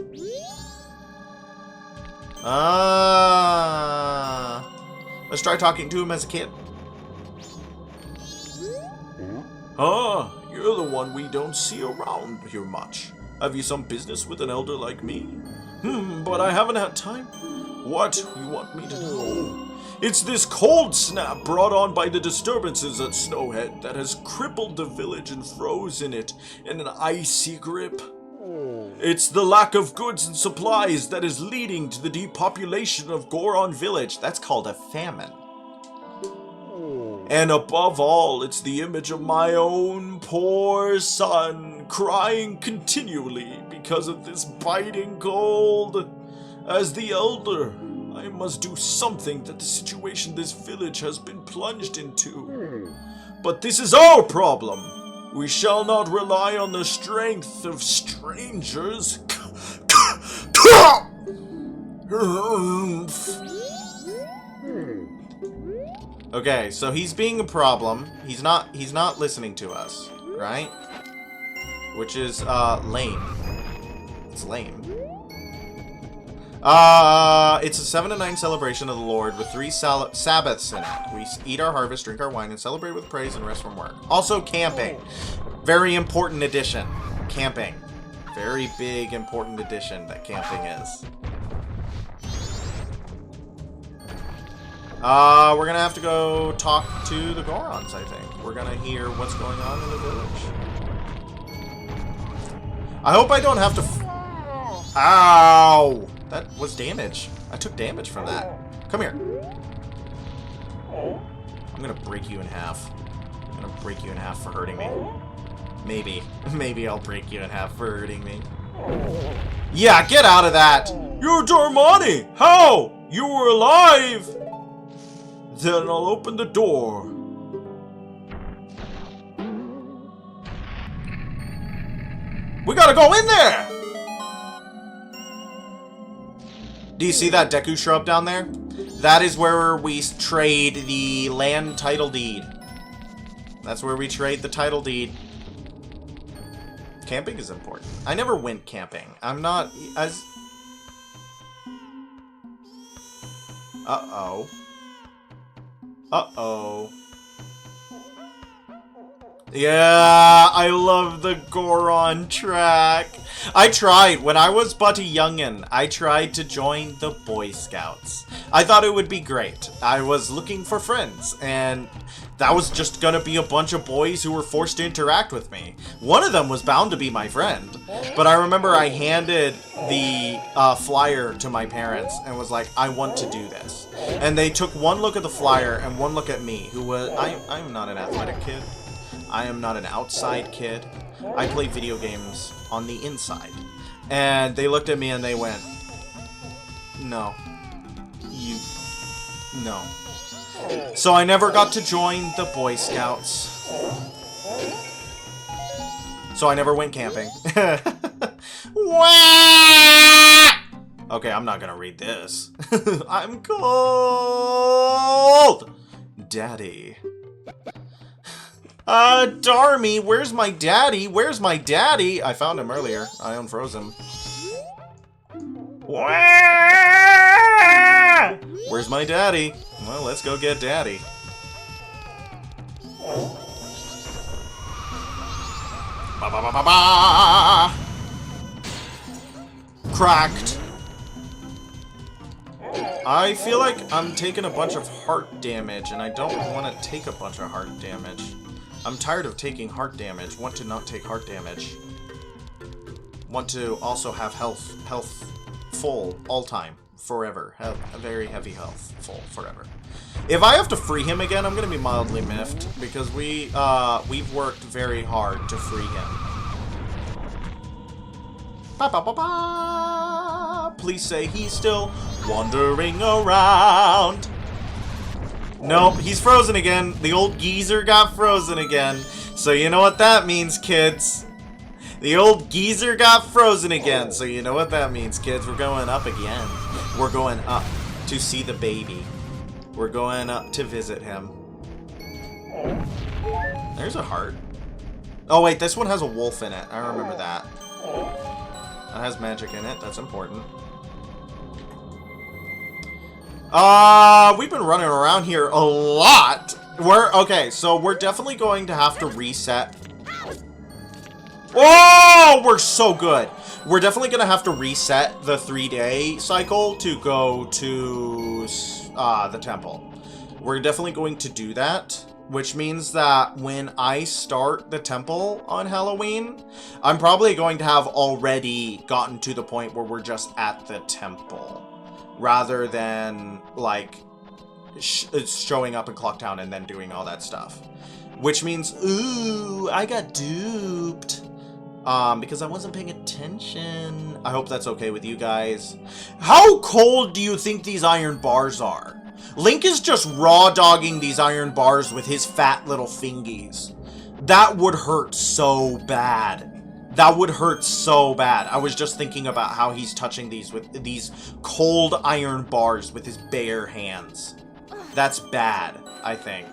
Let's try talking to him as a kid. You're the one we don't see around here much. Have you some business with an elder like me? But I haven't had time. What you want me to know? It's this cold snap brought on by the disturbances at Snowhead that has crippled the village and frozen it in an icy grip. It's the lack of goods and supplies that is leading to the depopulation of Goron Village. That's called a famine. And above all, it's the image of my own poor son crying continually because of this biting cold. As the elder, I must do something that the situation this village has been plunged into. But this is our problem. We shall not rely on the strength of strangers. Okay, so he's being a problem. He's not listening to us, right? Which is lame. It's lame. It's a 7 to 9 celebration of the Lord with 3 Sabbaths in it. We eat our harvest, drink our wine, and celebrate with praise and rest from work. Also camping. Very important addition. Camping. Very big important addition that camping is. We're gonna have to go talk to the Gorons, I think. We're gonna hear what's going on in the village. I hope I don't have to Ow! That was damage. I took damage from that. Come here. I'm gonna break you in half. I'm gonna break you in half for hurting me. Maybe. Maybe I'll break you in half for hurting me. Yeah, get out of that! You're Darmani! How? You were alive! Then I'll open the door. We gotta go in there! Do you see that Deku shrub down there? That is where we trade the land title deed. That's where we trade the title deed. Camping is important. I never went camping. I'm not as... Uh-oh. Uh-oh. Yeah, I love the Goron track. I tried, when I was but a youngin', I tried to join the Boy Scouts. I thought it would be great. I was looking for friends, and that was just gonna be a bunch of boys who were forced to interact with me. One of them was bound to be my friend, but I remember I handed the flyer to my parents and was like, I want to do this. And they took one look at the flyer and one look at me, who was, I'm not an athletic kid. I am not an outside kid. I play video games on the inside. And they looked at me and they went, no. No. So I never got to join the Boy Scouts. So I never went camping. Okay, I'm not gonna read this. I'm cold! Daddy. Darmy, where's my daddy? Where's my daddy? I found him earlier. I unfroze him. Where's my daddy? Well, let's go get daddy. Ba ba ba ba ba! Cracked. I feel like I'm taking a bunch of heart damage, and I don't want to take a bunch of heart damage. I'm tired of taking heart damage. Want to not take heart damage. Want to also have health full all time, forever. Have a very heavy health full forever. If I have to free him again, I'm gonna be mildly miffed because we've worked very hard to free him. Ba ba ba ba. Please say he's still wandering around. Nope, he's frozen again. The old geezer got frozen again. So you know what that means, kids. The old geezer got frozen again. So you know what that means, kids. We're going up again. We're going up to see the baby. We're going up to visit him. There's a heart. Oh wait, this one has a wolf in it. I remember that. That has magic in it. That's important. We've been running around here a lot. Okay, so we're definitely going to have to reset. Oh, we're so good. We're definitely going to have to reset the 3-day cycle to go to the temple. We're definitely going to do that, which means that when I start the temple on Halloween, I'm probably going to have already gotten to the point where we're just at the temple. Rather than, like, showing up in Clocktown and then doing all that stuff. Which means, ooh, I got duped. Because I wasn't paying attention. I hope that's okay with you guys. How cold do you think these iron bars are? Link is just raw dogging these iron bars with his fat little fingies. That would hurt so bad. That would hurt so bad. I was just thinking about how he's touching these with these cold iron bars with his bare hands. That's bad, I think.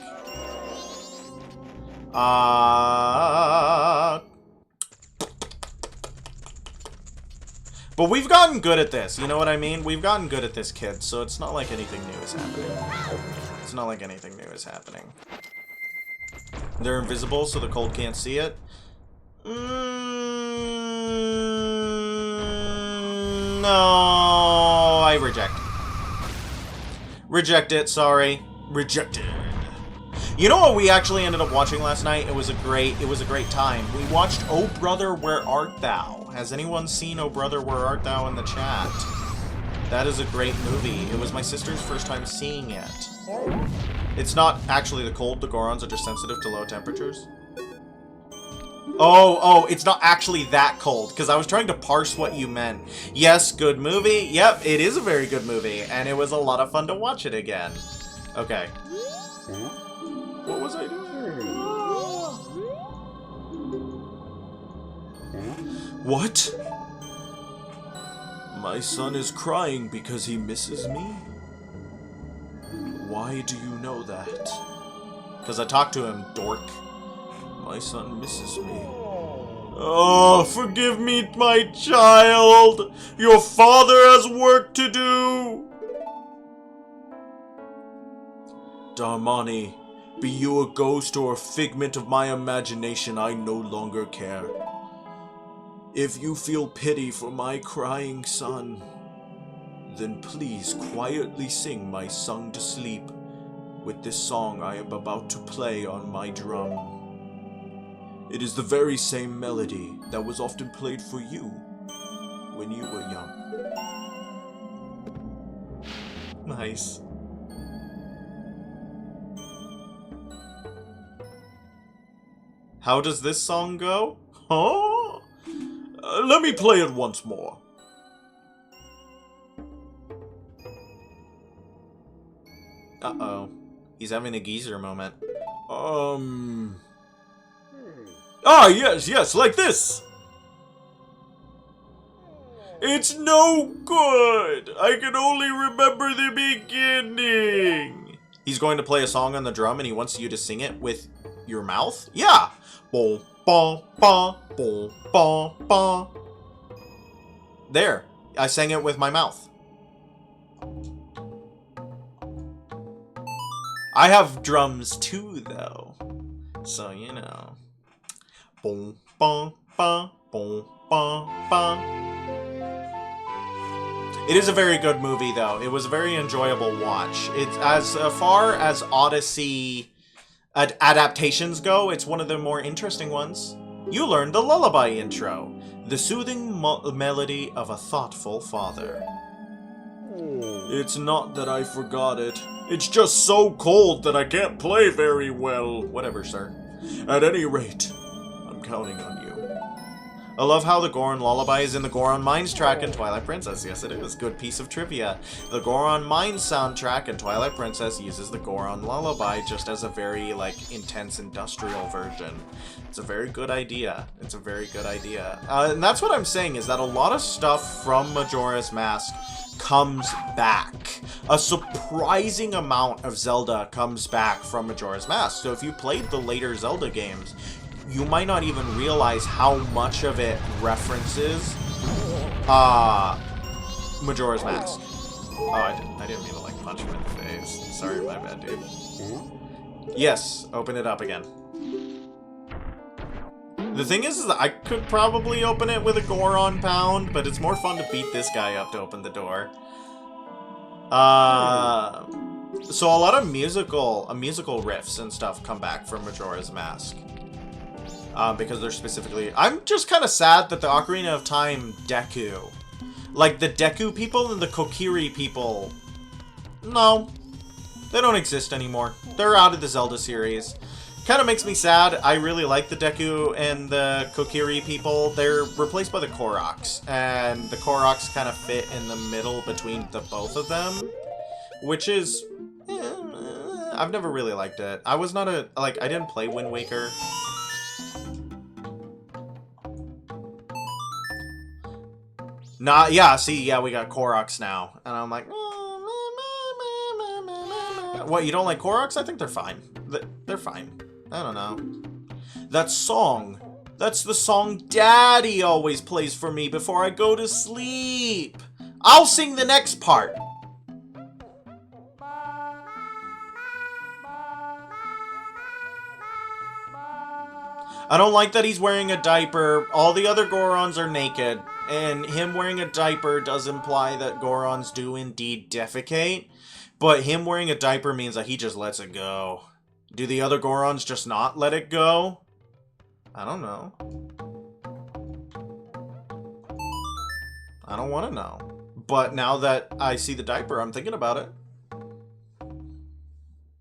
But we've gotten good at this, you know what I mean? We've gotten good at this, kids, so it's not like anything new is happening. It's not like anything new is happening. They're invisible, so the cold can't see it. No, I reject. Reject it, sorry. Rejected. You know what we actually ended up watching last night? It was a great time. We watched Oh Brother, Where Art Thou? Has anyone seen Oh Brother, Where Art Thou in the chat? That is a great movie. It was my sister's first time seeing it. It's not actually the cold, the Gorons are just sensitive to low temperatures. Oh, it's not actually that cold, because I was trying to parse what you meant. Yes, good movie. Yep, it is a very good movie, and it was a lot of fun to watch it again. Okay. What was I doing? What? My son is crying because he misses me? Why do you know that? Because I talked to him, dork. My son misses me. Oh, forgive me, my child. Your father has work to do. Darmani, be you a ghost or a figment of my imagination, I no longer care. If you feel pity for my crying son, then please quietly sing my son to sleep with this song I am about to play on my drum. It is the very same melody that was often played for you when you were young. Nice. How does this song go? Huh? Let me play it once more. Uh-oh. He's having a geezer moment. Ah, yes, like this! It's no good! I can only remember the beginning! He's going to play a song on the drum and he wants you to sing it with your mouth? Yeah! Boom, ba, ba, boom, ba, ba. There. I sang it with my mouth. I have drums too, though. So, you know. Boom, ba, ba, boom, ba, ba. It is a very good movie, though. It was a very enjoyable watch. It's as far as Odyssey adaptations go, it's one of the more interesting ones. You learned the lullaby intro, the soothing melody of a thoughtful father. It's not that I forgot it. It's just so cold that I can't play very well. Whatever, sir. At any rate, I'm counting on you. I love how the Goron Lullaby is in the Goron Mines track in Twilight Princess. Yes, it is. Good piece of trivia. The Goron Mines soundtrack in Twilight Princess uses the Goron Lullaby just as a very, like, intense industrial version. It's a very good idea. It's a very good idea. And that's what I'm saying, is that a lot of stuff from Majora's Mask comes back. A surprising amount of Zelda comes back from Majora's Mask. So if you played the later Zelda games, you might not even realize how much of it references Majora's Mask. Oh, I didn't mean to, like, punch him in the face. Sorry, my bad, dude. Yes, open it up again. The thing is that I could probably open it with a Goron Pound, but it's more fun to beat this guy up to open the door. So a lot of musical riffs and stuff come back from Majora's Mask. Because they're specifically... I'm just kind of sad that the Ocarina of Time Deku... Like, the Deku people and the Kokiri people... No. They don't exist anymore. They're out of the Zelda series. Kind of makes me sad. I really like the Deku and the Kokiri people. They're replaced by the Koroks. And the Koroks kind of fit in the middle between the both of them. Which is... I've never really liked it. I was not a... Like, I didn't play Wind Waker. Nah, yeah, see, yeah, we got Koroks now. And I'm like... What, you don't like Koroks? I think they're fine. They're fine. I don't know. That song. That's the song Daddy always plays for me before I go to sleep. I'll sing the next part. I don't like that he's wearing a diaper. All the other Gorons are naked. And him wearing a diaper does imply that Gorons do indeed defecate. But him wearing a diaper means that he just lets it go. Do the other Gorons just not let it go? I don't know. I don't want to know. But now that I see the diaper, I'm thinking about it.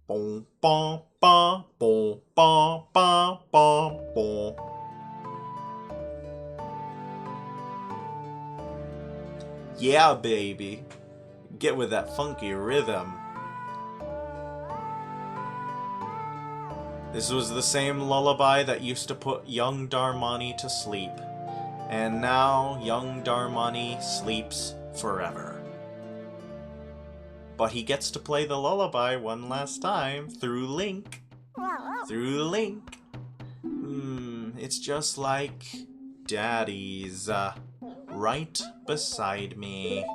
Boom, ba, ba, boom, ba, ba, ba, boom. Yeah, baby. Get with that funky rhythm. This was the same lullaby that used to put young Darmani to sleep. And now, young Darmani sleeps forever. But he gets to play the lullaby one last time through Link. Through Link. It's just like Daddy's right beside me.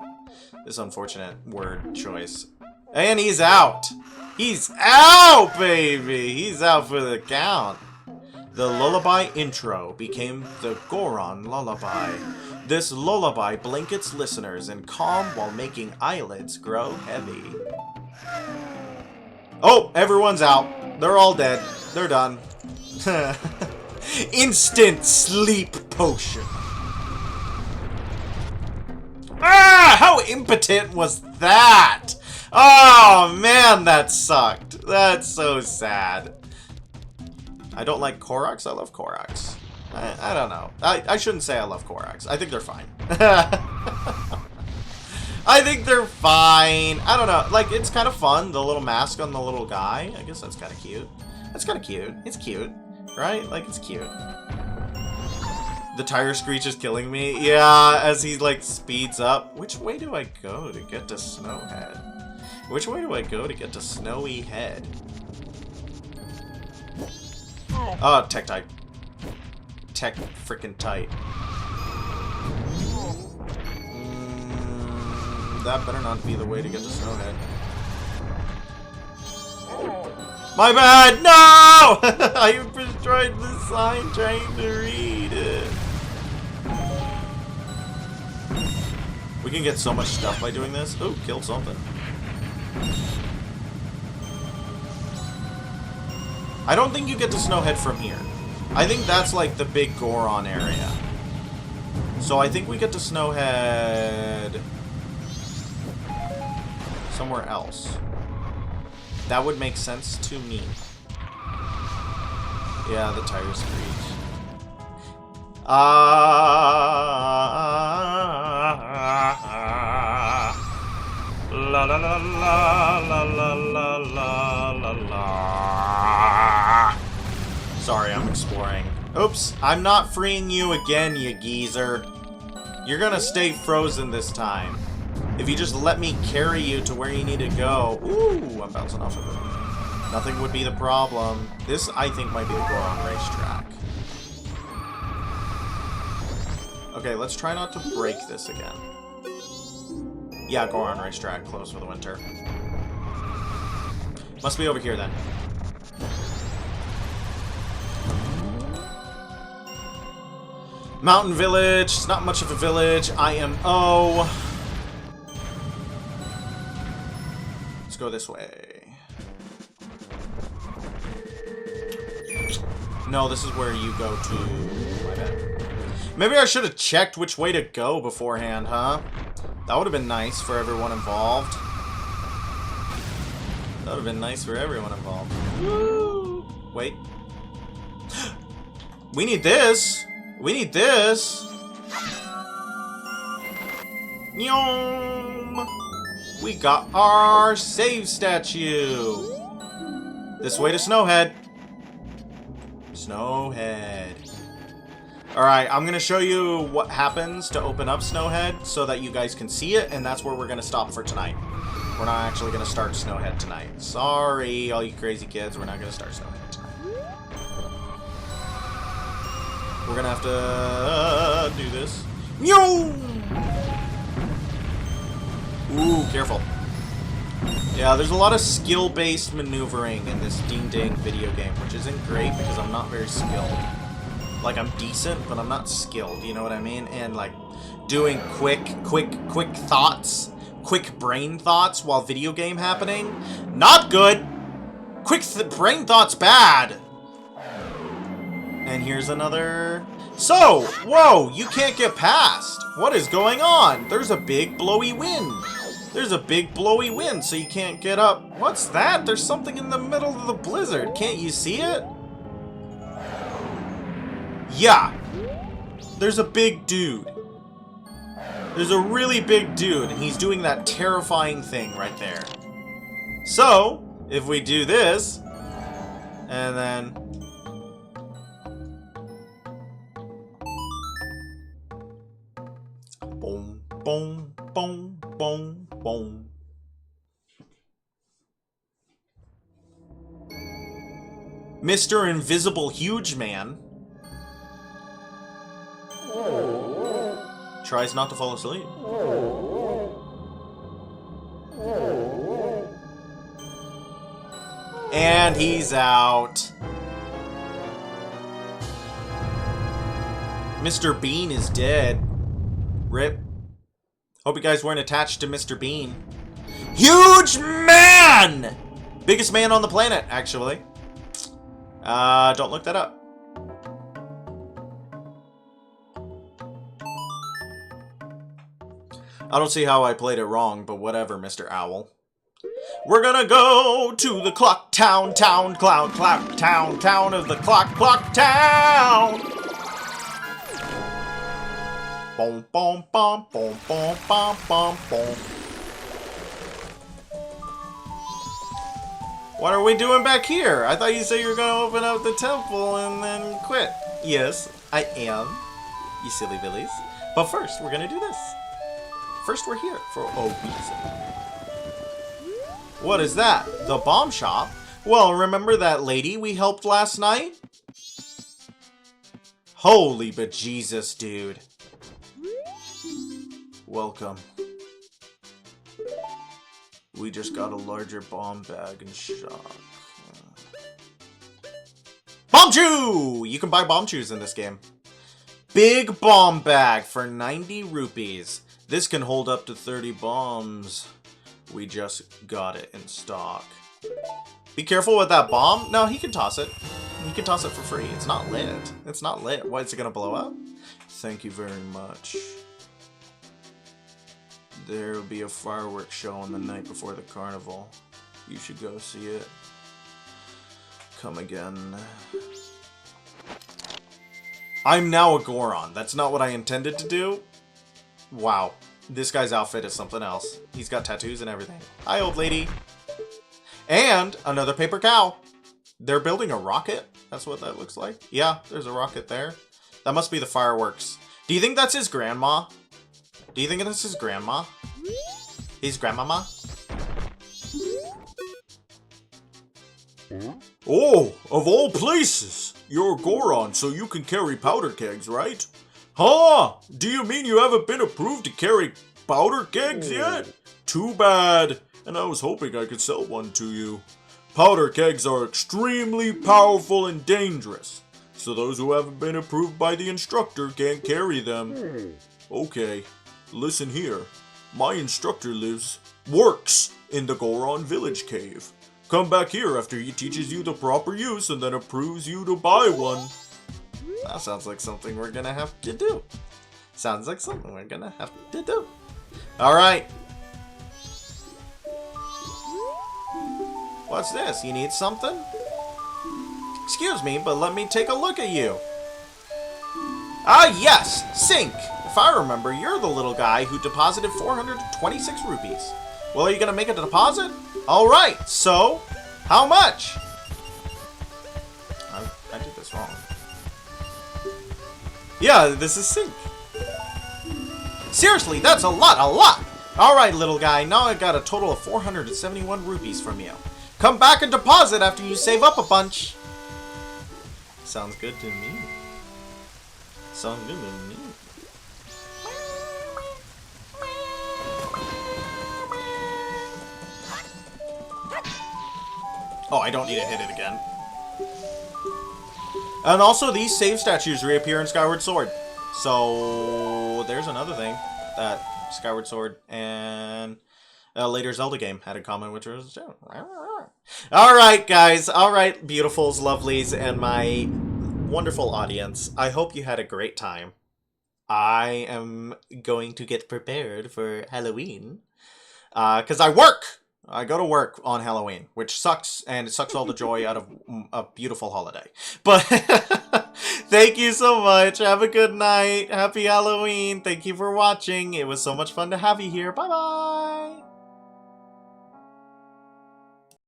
This unfortunate word choice. And he's out! He's out, baby! He's out for the count. The lullaby intro became the Goron Lullaby. This lullaby blankets listeners in calm while making eyelids grow heavy. Oh, everyone's out. They're all dead. They're done. Instant sleep potion. Ah! How impotent was that? Oh, man, that sucked. That's so sad. I don't like Koroks. I love Koroks. I don't know. I shouldn't say I love Koroks. I think they're fine. I think they're fine. I don't know. Like, it's kind of fun. The little mask on the little guy. I guess that's kind of cute. That's kind of cute. It's cute. Right? Like, it's cute. The tire screech is killing me. Yeah, as he like speeds up. Which way do I go to get to Snowhead? Which way do I go to get to Snowy Head? Oh, tech type. Tech freaking tight. That better not be the way to get to Snowhead. My bad! No! I destroyed the sign trying to read it. We can get so much stuff by doing this. Oh, killed something. I don't think you get to Snowhead from here. I think that's like the big Goron area. So I think we get to Snowhead somewhere else. That would make sense to me. Yeah, the tire screech. La la la la la la la la la. Sorry, I'm exploring. Oops, I'm not freeing you again, you geezer. You're gonna stay frozen this time. If you just let me carry you to where you need to go. Ooh, I'm bouncing off of it. Nothing would be the problem. This, I think, might be the Goron racetrack. Okay, let's try not to break this again. Yeah, Goron racetrack, closed for the winter. Must be over here, then. Mountain Village. It's not much of a village. IMO. Let's go this way. No, this is where you go to... My bad. Maybe I should have checked which way to go beforehand, huh? That would have been nice for everyone involved. That would have been nice for everyone involved. Woo! Wait. We need this! We need this! Nyom! We got our save statue! This way to Snowhead. Snowhead. Alright, I'm gonna show you what happens to open up Snowhead so that you guys can see it, and that's where we're gonna stop for tonight. We're not actually gonna start Snowhead tonight. Sorry, all you crazy kids, we're not gonna start Snowhead tonight. We're gonna have to do this. Yo! Ooh, careful. Yeah, there's a lot of skill-based maneuvering in this ding-dang video game, which isn't great because I'm not very skilled. Like, I'm decent, but I'm not skilled, you know what I mean? And, like, doing quick thoughts, quick brain thoughts while video game happening, not good! Quick brain thoughts bad! And here's another... So! Whoa! You can't get past! What is going on? There's a big blowy wind! There's a big blowy wind, so you can't get up. What's that? There's something in the middle of the blizzard. Can't you see it? Yeah. There's a big dude. There's a really big dude, and he's doing that terrifying thing right there. So, if we do this, and then... Boom, boom, boom, boom, boom. Mr. Invisible Huge Man tries not to fall asleep. And he's out. Mr. Bean is dead. Rip. Hope you guys weren't attached to Mr. Bean. Huge man! Biggest man on the planet, actually. Don't look that up. I don't see how I played it wrong, but whatever, Mr. Owl. We're gonna go to the clock town, town of the clock town. Boom, boom, boom, boom, boom, boom, boom, boom. What are we doing back here? I thought you said you were gonna open up the temple and then quit. Yes, I am. you silly billies. But first, we're gonna do this. First, we're here for a reason. What is that? The bomb shop? Well, remember that lady we helped last night? Holy bejesus, dude. Welcome. We just got a larger bomb bag and shock. Bomb chew! You can buy bomb chews in this game. Big bomb bag for 90 rupees. This can hold up to 30 bombs. We just got it in stock. Be careful with that bomb. No, he can toss it. He can toss it for free. It's not lit. It's not lit. Why, is it gonna blow up? Thank you very much. There'll be a fireworks show on the night before the carnival. You should go see it. Come again. I'm now a Goron. That's not what I intended to do. Wow. This guy's outfit is something else. He's got tattoos and everything. Hi, old lady. And another paper cow. They're building a rocket? That's what that looks like. Yeah, there's a rocket there. That must be the fireworks. Do you think that's his grandma? Do you think that's his grandma? His grandmama? Oh, of all places! You're a Goron, so you can carry powder kegs, right? Huh? Do you mean you haven't been approved to carry powder kegs yet? Too bad. And I was hoping I could sell one to you. Powder kegs are extremely powerful and dangerous, so those who haven't been approved by the instructor can't carry them. Okay, listen here. My instructor works in the Goron village cave. Come back here after he teaches you the proper use and then approves you to buy one. That sounds like something we're gonna have to do. Sounds like something we're gonna have to do. Alright. What's this? You need something? Excuse me, but let me take a look at you. Ah, yes! Sink! If I remember, you're the little guy who deposited 426 rupees. Well, are you gonna make a deposit? Alright, so, how much? I did this wrong. Yeah, this is Sink. Seriously, that's a lot! Alright, little guy, now I got a total of 471 rupees from you. Come back and deposit after you save up a bunch. Sounds good to me. Sounds good to me. Oh, I don't need to hit it again. And also, these save statues reappear in Skyward Sword. So, there's another thing that Skyward Sword and a later Zelda game had in common, which was... Alright, guys. Alright, beautifuls, lovelies, and my wonderful audience. I hope you had a great time. I am going to get prepared for Halloween. Because I work! I go to work on Halloween, which sucks, and it sucks all the joy out of a beautiful holiday. But thank you so much. Have a good night. Happy Halloween. Thank you for watching. It was so much fun to have you here. Bye-bye.